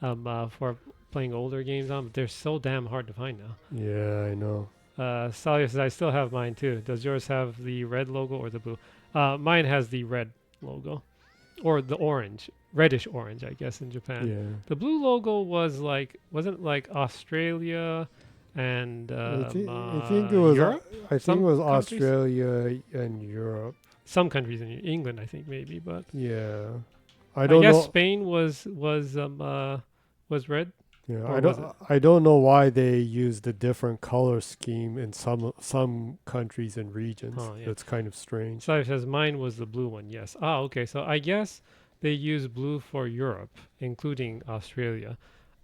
for playing older games on. But they're so damn hard to find now. Yeah, I know. Salia says, I still have mine too. Does yours have the red logo or the blue? Mine has the red logo. Or the orange. Reddish orange, I guess, in Japan. Yeah. The blue logo wasn't like Australia and I think it was Europe? I think it was Australia and Europe. Some countries in England, I think, maybe, but yeah. I guess Spain was red. Yeah, I don't know why they used a different color scheme in some countries and regions. It's kind of strange. So it says mine was the blue one. Yes. Okay. So I guess they use blue for Europe, including Australia.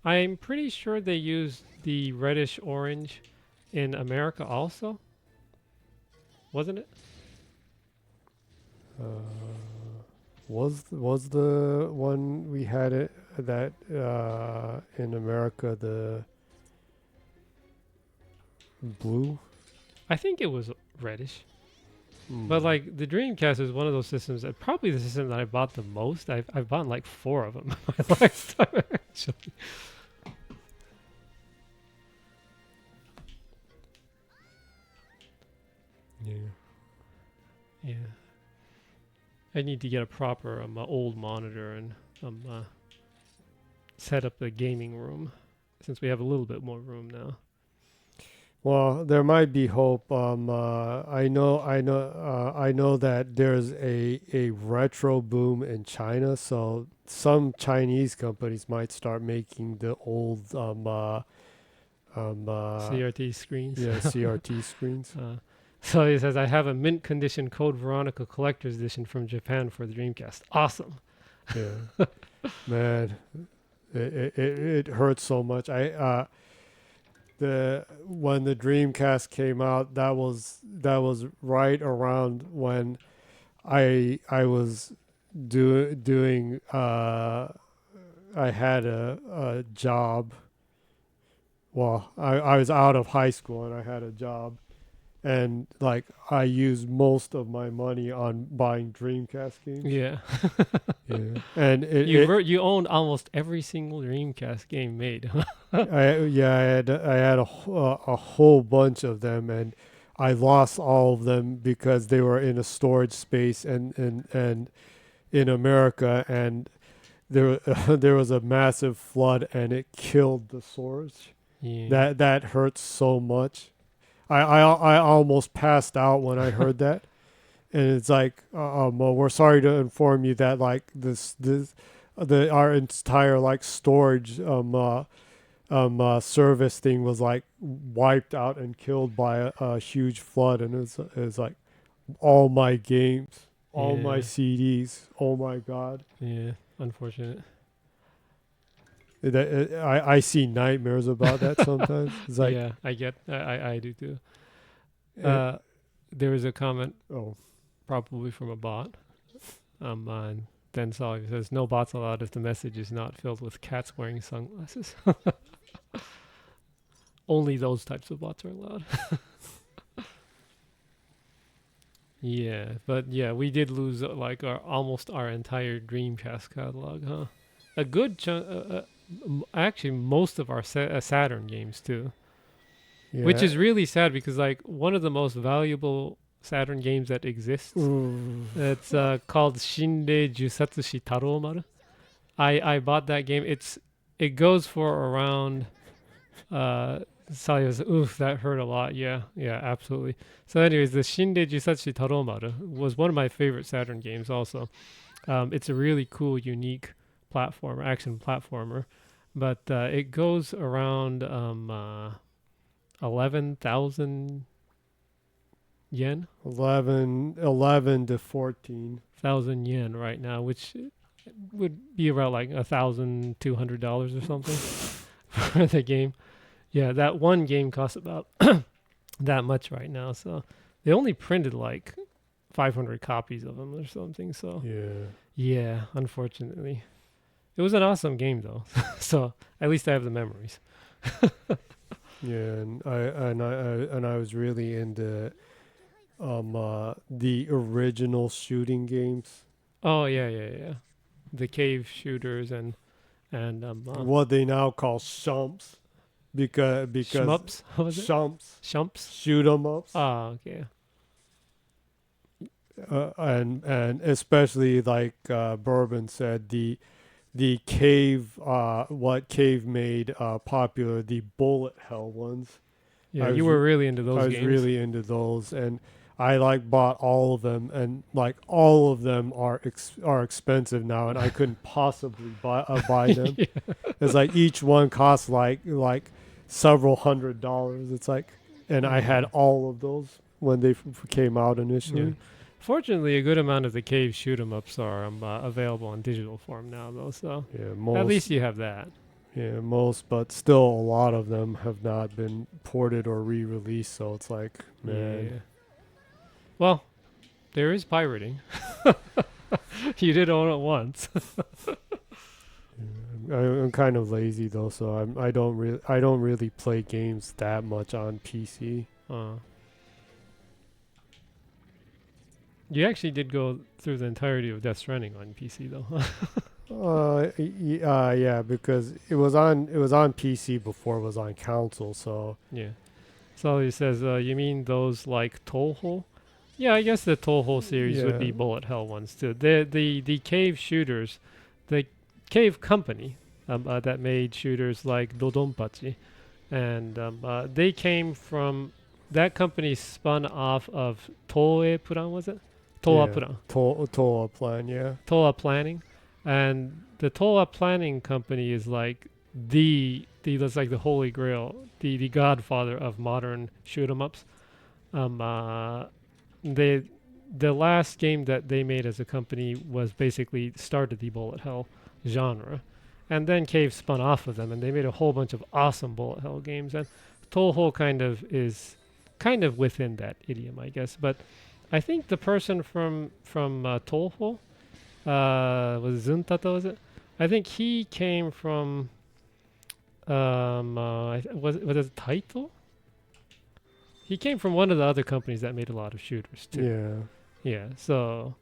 I'm pretty sure they used the reddish orange in America also. Wasn't it? Was the one we had it that in America the blue? I think it was reddish. But like the Dreamcast is one of those systems that probably the system that I bought the most. I've bought like 4 of them in my lifetime actually. Yeah. I need to get a proper old monitor and set up the gaming room since we have a little bit more room now. Well, there might be hope. I know that there's a retro boom in China, so some Chinese companies might start making the old CRT screens. Yeah, CRT screens. So he says, I have a mint condition Code Veronica collector's edition from Japan for the Dreamcast. Awesome. Yeah, man, it hurts so much. When the Dreamcast came out, that was right around when I was doing I had a job. Well, I was out of high school and I had a job, and like I used most of my money on buying Dreamcast games. Yeah. Yeah. And you owned almost every single Dreamcast game made. I had a whole bunch of them, and I lost all of them because they were in a storage space and in America, and there was a massive flood and it killed the storage. Yeah. That hurts so much. I almost passed out when I heard that, and it's like, well, we're sorry to inform you that like our entire like storage service thing was like wiped out and killed by a huge flood, and it was like all my games, all my CDs. Oh my God. Yeah, unfortunate. I see nightmares about that sometimes. It's like, yeah, I do too. There was a comment, probably from a bot. And then Solly says, no bots allowed if the message is not filled with cats wearing sunglasses. Only those types of bots are allowed. Yeah, but yeah, we did lose like almost our entire Dreamcast catalog, huh? A good chunk, actually most of our Saturn games too. Yeah. Which is really sad because like one of the most valuable Saturn games that exists, it's called Shinde Jusatsushi Taro Maru. I bought that game. It goes for around Sally was, oof, that hurt a lot. Yeah, absolutely. So anyways, the Shinde Jusatsushi Taro Maru was one of my favorite Saturn games also. It's a really cool, unique action platformer. But it goes around 11,000 yen. 11 to 14,000 yen right now, which would be around like $1,200 or something for the game. Yeah, that one game costs about that much right now. So they only printed like 500 copies of them or something. So yeah, unfortunately. It was an awesome game though. So at least I have the memories. Yeah, and I was really into the original shooting games. Oh yeah. The cave shooters and what they now call shumps, because shmups. What was it? Shumps. Shoot 'em ups. Oh, okay. And especially like Bourbon said, the cave, what cave made popular, the bullet hell ones. Yeah, you were really into those games. I was really into those, and I like bought all of them, and like all of them are expensive now, and I couldn't possibly buy them. Yeah. It's like each one costs like several $100s. It's like, and I had all of those when they came out initially. Yeah. Fortunately, a good amount of the cave shoot 'em ups are available in digital form now, though. So at least you have that. Yeah, but still a lot of them have not been ported or re-released. So it's like, man. Yeah. Well, there is pirating. You did own it once. I'm kind of lazy though, so I don't really play games that much on PC. You actually did go through the entirety of Death Stranding on PC though. Yeah, because it was on PC before it was on console, so yeah. So he says, you mean those like Toho? Yeah, I guess the Toho series would be bullet hell ones too. The cave shooters, the cave company that made shooters like Dodonpachi, and they came from that company spun off of Toei Plan, was it? Toa Plan. Toa Plan, yeah. Toa Planning, and the Toa Planning company is like that's like the holy grail, the godfather of modern shoot 'em ups. The last game that they made as a company was basically started the bullet hell genre, and then Cave spun off of them, and they made a whole bunch of awesome bullet hell games. And Toho is kind of within that idiom, I guess. But I think the person from Toho was Zuntato, is it? I think he came from was it Taito? He came from one of the other companies that made a lot of shooters too. Yeah. So,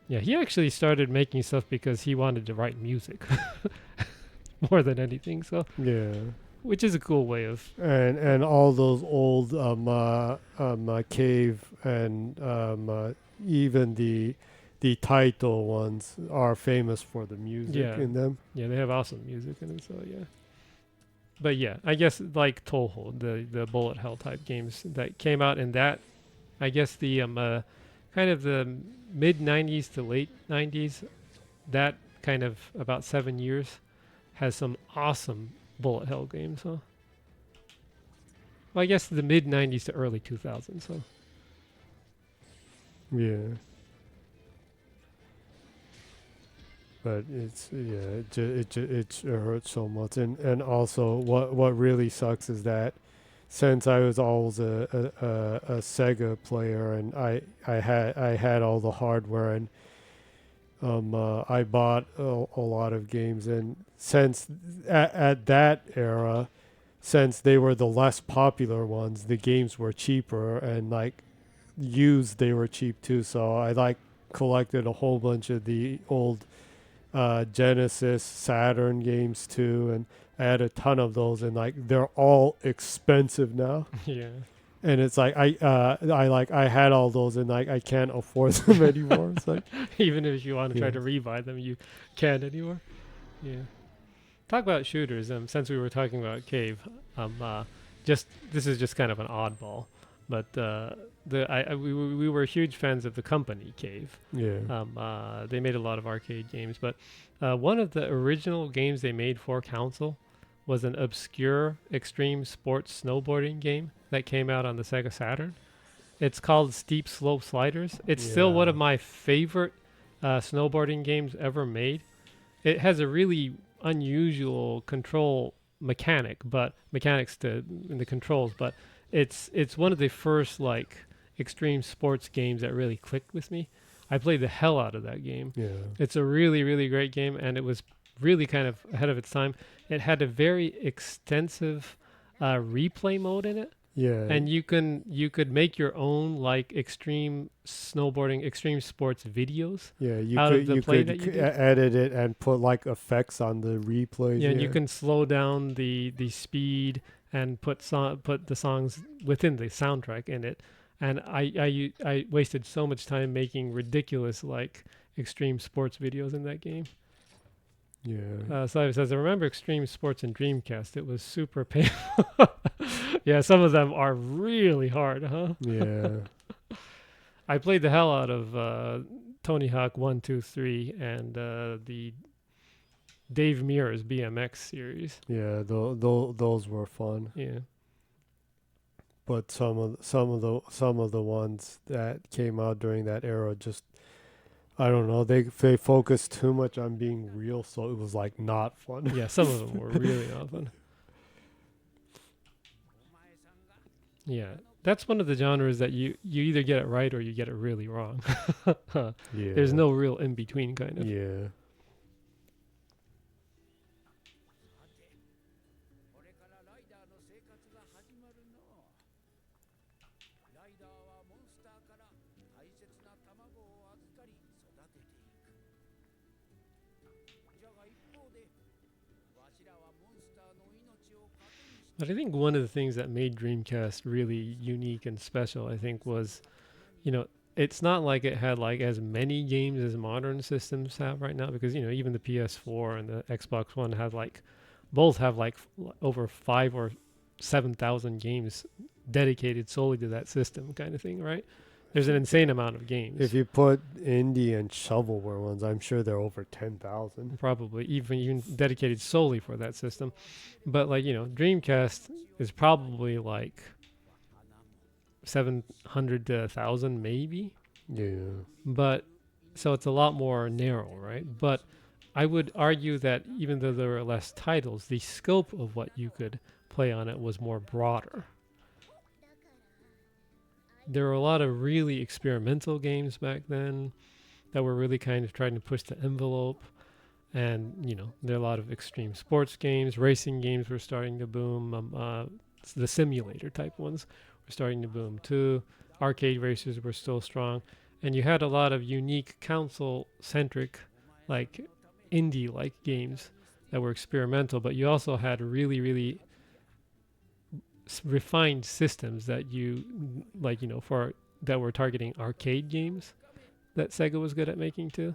yeah, he actually started making stuff because he wanted to write music more than anything. So which is a cool way of and all those old cave and even the Taito ones are famous for the music in them. Yeah, they have awesome music in them. So yeah. But yeah, I guess like Toho, the bullet hell type games that came out in that, I guess the kind of the mid 90s to late 90s, that kind of about 7 years has some awesome bullet hell games, huh? Well, I guess the mid 90s to early 2000s, so. Yeah. But it hurts so much, and also what really sucks is that since I was always a Sega player and I had all the hardware and I bought a lot of games, and since at that era, since they were the less popular ones, the games were cheaper, and like used they were cheap too. So I like collected a whole bunch of the old Genesis, Saturn games too, and I had a ton of those, and like they're all expensive now. Yeah. And it's like I had all those, and like I can't afford them anymore. It's like even if you want to try to rebuy them, you can't anymore. Yeah. Talk about shooters. Since we were talking about Cave, this is just kind of an oddball, but we were huge fans of the company Cave. Yeah. They made a lot of arcade games, but one of the original games they made for console was an obscure extreme sports snowboarding game that came out on the Sega Saturn. It's called Steep Slope Sliders. It's still one of my favorite snowboarding games ever made. It has a really unusual control mechanics in the controls, but it's one of the first like extreme sports games that really clicked with me. I played the hell out of that game. Yeah. It's a really, really great game, and it was really kind of ahead of its time. It had a very extensive replay mode in it. Yeah. And you could make your own like extreme snowboarding, extreme sports videos. Yeah, you could edit it and put like effects on the replays. Yeah, and you can slow down the speed and put the songs within the soundtrack in it. And I wasted so much time making ridiculous like extreme sports videos in that game. Yeah. So as I remember Extreme Sports and Dreamcast, it was super painful. Yeah, some of them are really hard, huh? Yeah. I played the hell out of Tony Hawk 1, 2, 3, and the Dave Mirra's BMX series. Yeah, those were fun. Yeah. But some of the ones that came out during that era just, I don't know, they focused too much on being real, so it was like not fun. Yeah, some of them were really not fun. Yeah, that's one of the genres that you either get it right or you get it really wrong. Yeah. There's no real in between kind of. Yeah. But I think one of the things that made Dreamcast really unique and special, I think, was, it's not like it had like as many games as modern systems have right now, because even the PS4 and the Xbox One both have like over 5 or 7,000 games dedicated solely to that system, kind of thing, right? There's an insane amount of games. If you put indie and shovelware ones, I'm sure they're over 10,000. Probably even dedicated solely for that system. But like Dreamcast is probably like 700 to 1,000 maybe. Yeah. But so it's a lot more narrow, right? But I would argue that even though there were less titles, the scope of what you could play on it was more broader. There were a lot of really experimental games back then that were really kind of trying to push the envelope. And, there are a lot of extreme sports games. Racing games were starting to boom. The simulator type ones were starting to boom too. Arcade racers were still strong. And you had a lot of unique console-centric, like indie-like games that were experimental. But you also had really, really refined systems that that were targeting arcade games that Sega was good at making too.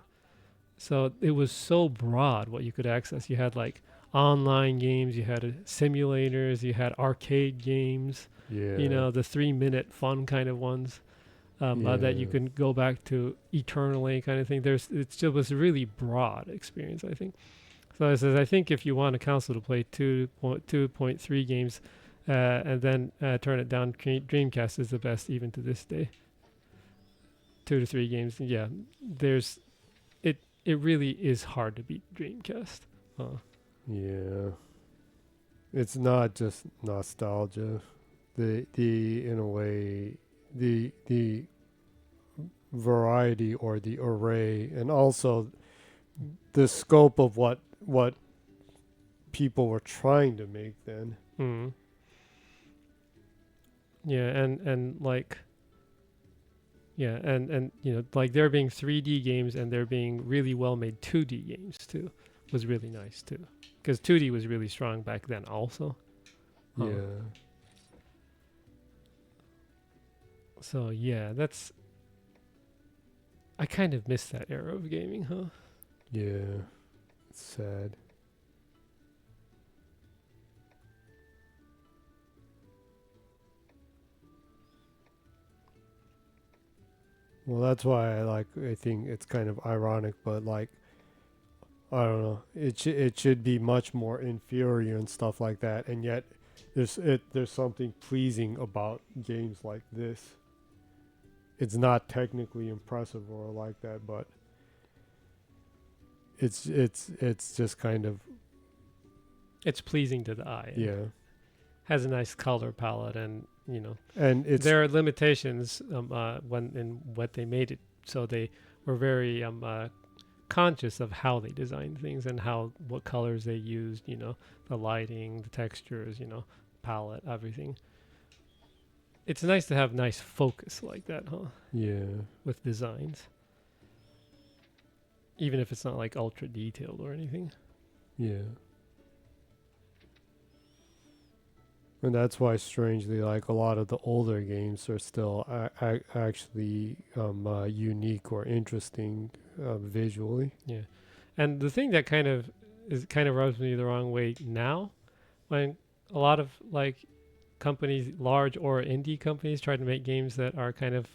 So it was so broad what you could access. You had like online games, you had simulators, you had arcade games, the 3-minute fun kind of ones that you can go back to eternally kind of thing. It still was a really broad experience, I think. So I think if you want a console to play 2.3 games and then turn it down, Dreamcast is the best even to this day. 2 to 3 games. Yeah, it really is hard to beat Dreamcast. Yeah. It's not just nostalgia. In a way, the variety or the array, and also the scope of what people were trying to make then. Mm. Yeah, and like, yeah, and like there being 3D games and there being really well made 2D games too was really nice too, because 2D was really strong back then also. Yeah. So yeah, I kind of miss that era of gaming, huh? Yeah, it's sad. Well, that's why I think it's kind of ironic, but like, I don't know, it should be much more inferior and stuff like that, and yet there's something pleasing about games like this. It's not technically impressive or like that, but it's just kind of, it's pleasing to the eye. Yeah. Has a nice color palette, and and there are limitations when in what they made it, so they were very conscious of how they designed things and what colors they used, the lighting, the textures, palette, everything. It's nice to have nice focus like that, huh? Yeah. With designs, even if it's not like ultra detailed or anything. Yeah. And that's why, strangely, like a lot of the older games are still actually unique or interesting visually. Yeah, and the thing that kind of rubs me the wrong way now, when a lot of like companies, large or indie companies, try to make games that are kind of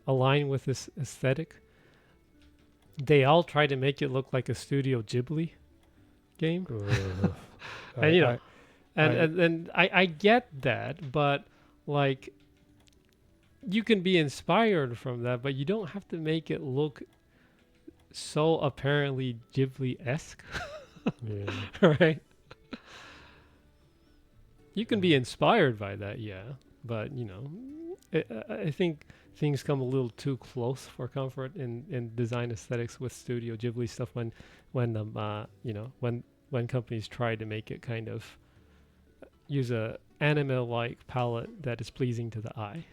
aligned with this aesthetic, they all try to make it look like a Studio Ghibli game, and And I get that, but like you can be inspired from that, but you don't have to make it look so apparently Ghibli-esque. Yeah. Right? You can be inspired by that, yeah, but I think things come a little too close for comfort in design aesthetics with Studio Ghibli stuff when companies try to make it kind of use a anime-like palette that is pleasing to the eye.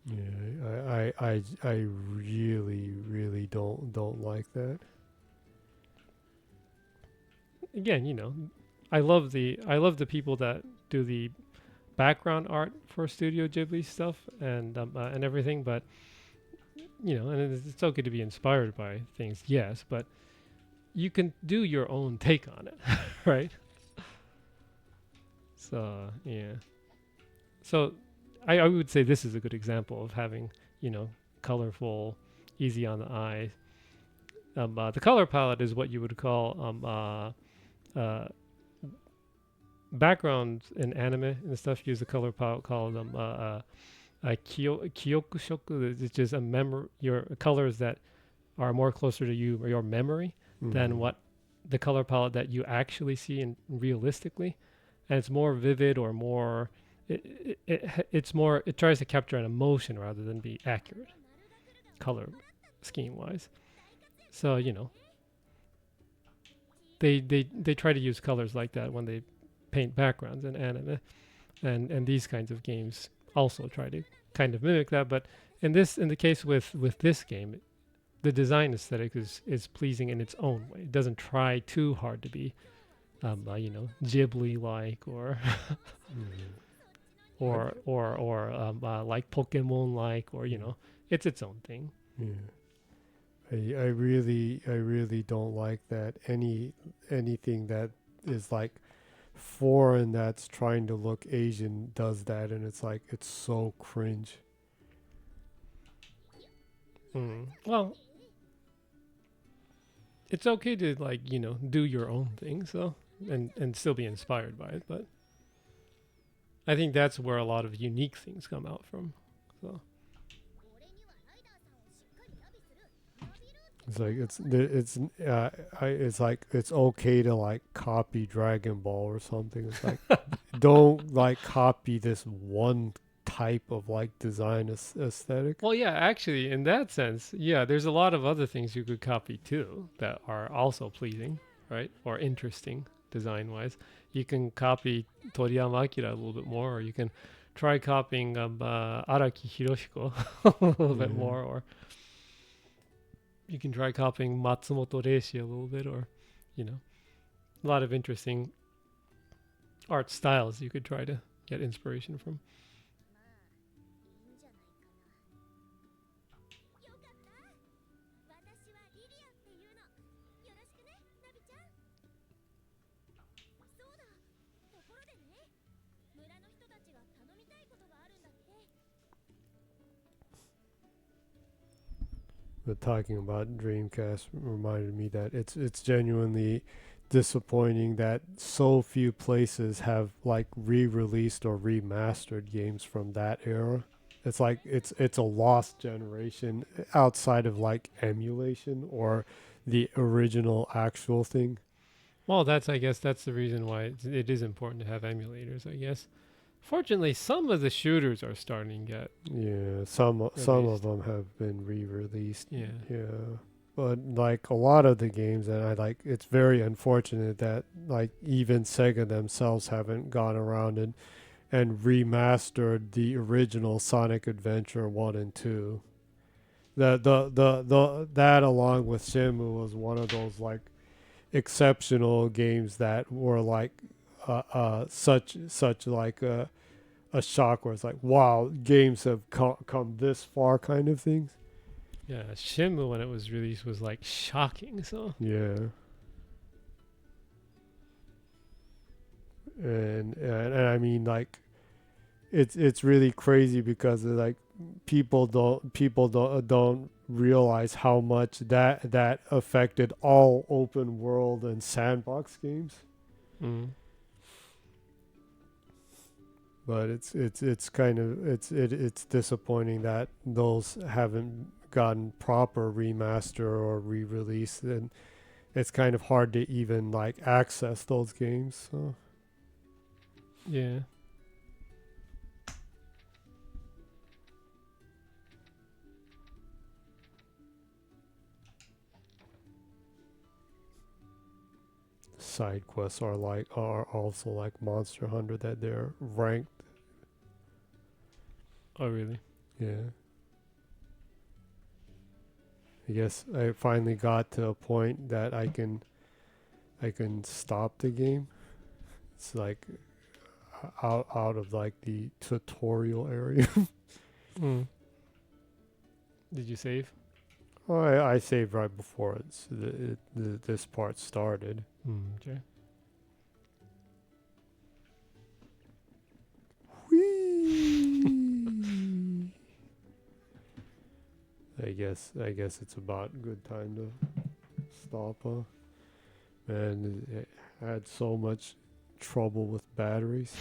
Yeah, I really don't like that. Again, I love the people that do the background art for Studio Ghibli stuff and everything, but and it's okay to be inspired by things, yes, but you can do your own take on it, right? So, yeah. So, I would say this is a good example of having, colorful, easy on the eye. The color palette is what you would call backgrounds in anime and stuff use a color palette called kyokushoku, which is your colors that are more closer to you or your memory than what the color palette that you actually see in realistically, and it's more vivid or more. It tries to capture an emotion rather than be accurate, color scheme wise. So they try to use colors like that when they paint backgrounds in anime, and these kinds of games also try to kind of mimic that. But in the case with this game, the design aesthetic is pleasing in its own way. It doesn't try too hard to be, Ghibli like or or like Pokemon like, or it's its own thing. Yeah. I really don't like that anything that is like foreign that's trying to look Asian does that, and it's like it's so cringe. Well, it's okay to do your own thing, so and still be inspired by it, but I think that's where a lot of unique things come out from. So it's like it's like it's okay to like copy Dragon Ball or something. It's like don't like copy this one type of like design aesthetic. Well, yeah, actually, in that sense, yeah, there's a lot of other things you could copy too that are also pleasing, right, or interesting design-wise. You can copy Toriyama Akira a little bit more, or you can try copying Araki Hiroshiko a little bit more, or you can try copying Matsumoto Reishi a little bit, or a lot of interesting art styles you could try to get inspiration from. But talking about Dreamcast reminded me that it's genuinely disappointing that so few places have like re-released or remastered games from that era. It's like it's a lost generation outside of like emulation or the original actual thing. Well, I guess that's the reason why it is important to have emulators, I guess. Fortunately, some of the shooters are starting to get some of them have been re-released. Yeah. But like a lot of the games that I like, it's very unfortunate that like even Sega themselves haven't gone around and remastered the original Sonic Adventure 1 and 2. That along with Shenmue was one of those like exceptional games that were like such like a shock, where it's like, wow, games have come this far kind of things. Yeah, Shenmue when it was released was like shocking. So yeah, and I mean like it's really crazy because like people don't realize how much that affected all open world and sandbox games. But it's kind of it's disappointing that those haven't gotten proper remaster or re-release, and it's kind of hard to even like access those games. So yeah. Side quests are also like Monster Hunter, that they're ranked. Oh really? Yeah. I guess I finally got to a point that I can stop the game. It's like out of like the tutorial area. Did you save? I saved right before this part started. Okay. I guess it's about good time to stop, huh? Man, I had so much trouble with batteries.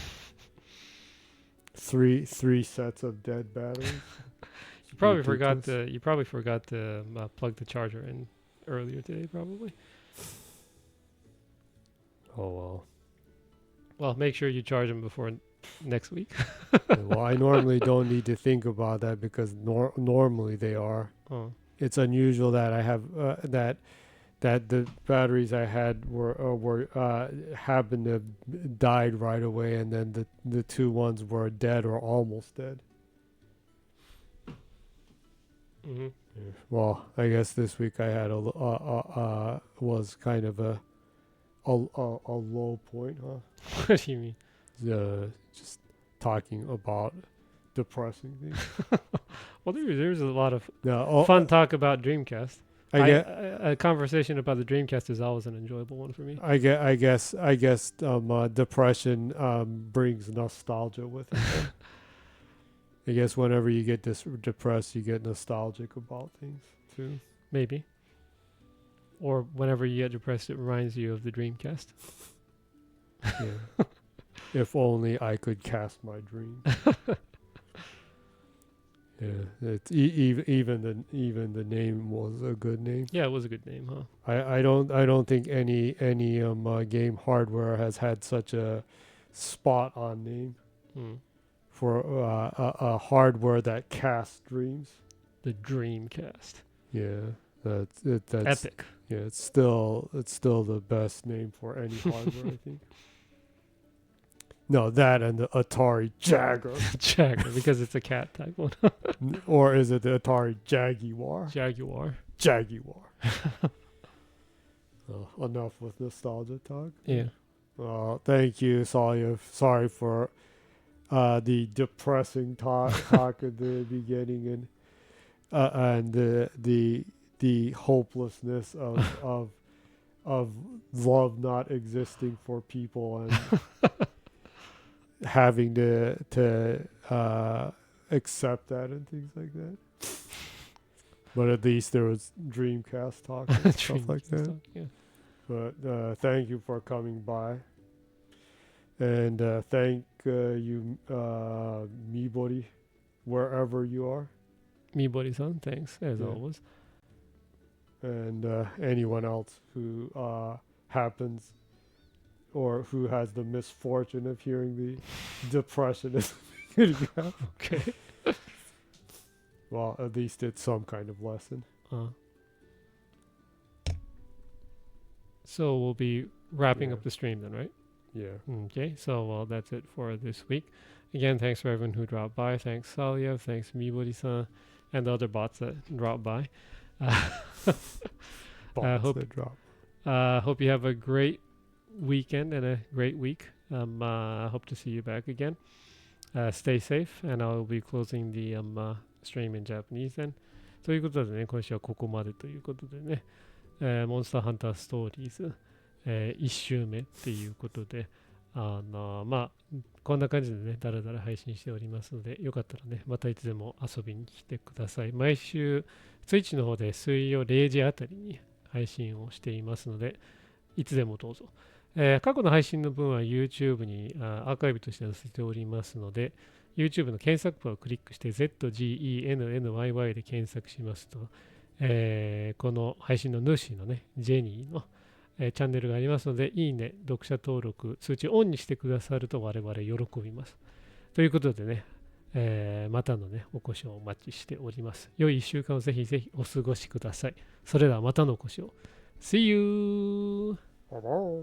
Three sets of dead batteries. You probably forgot to plug the charger in earlier today, probably. Oh well. Well, make sure you charge them before next week. Well, I normally don't need to think about that because normally they are. Oh. It's unusual that I have that the batteries I had were happened to have died right away, and then the two ones were dead or almost dead. Mm-hmm. Yeah. Well, I guess this week I had was kind of a low point, huh? What do you mean? Just talking about depressing things. Well, there's a lot of fun talk about Dreamcast. A conversation about the Dreamcast is always an enjoyable one for me. I guess depression brings nostalgia with it. I guess whenever you get depressed, you get nostalgic about things too. Maybe. Or whenever you get depressed, it reminds you of the Dreamcast. Yeah. If only I could cast my dream. Yeah, it's even the name was a good name. Yeah, it was a good name, huh? I don't think any game hardware has had such a spot on name for a hardware that casts dreams. The Dreamcast. Yeah, that's epic. Yeah, it's still the best name for any hardware, I think. No, that and the Atari Jaguar. Jaguar, because it's a cat type one. Or is it the Atari Jaguar? Jaguar. Enough with nostalgia talk. Yeah. Thank you, Salya. Sorry for the depressing talk at the beginning and the hopelessness of love not existing for people and having to accept that and things like that. But at least there was Dreamcast talk and stuff like that. Talk, yeah. But thank you for coming by. And thank you, Mibori, wherever you are. Mibori-san, thanks, as always. And anyone else who happens or who has the misfortune of hearing the depression is okay. Well, at least it's some kind of lesson. So we'll be wrapping up the stream then, right? Yeah. Okay, so well, that's it for this week. Again, thanks for everyone who dropped by. Thanks, Salya. Thanks, Mibori-san, and the other bots that dropped by. Hope you have a great weekend and a great week. Hope to see you back again. Stay safe, and I'll be closing the stream in Japanese then. ということでね、今週はここまでということでね、モンスターハンターストーリーズ、1週目っていうことで、まあ、こんな感じでね、だらだら配信しておりますので、よかったらね、またいつでも遊びに来てください。毎週、Twitch の方で水曜0時あたりに配信をしていますので、いつでもどうぞ。過去の配信の分は YouTube にアーカイブとして載せておりますので、YouTube の検索バーをクリックして zGennyy で検索しますと、この配信の主のね、ジェニーの、チャンネルがありますので、いいね、読者登録、通知オンにしてくださると我々喜びます。ということでね、またのね、お越しをお待ちしております。良い1週間をぜひぜひお過ごしください。それではまたのお越しを。See you! Hello.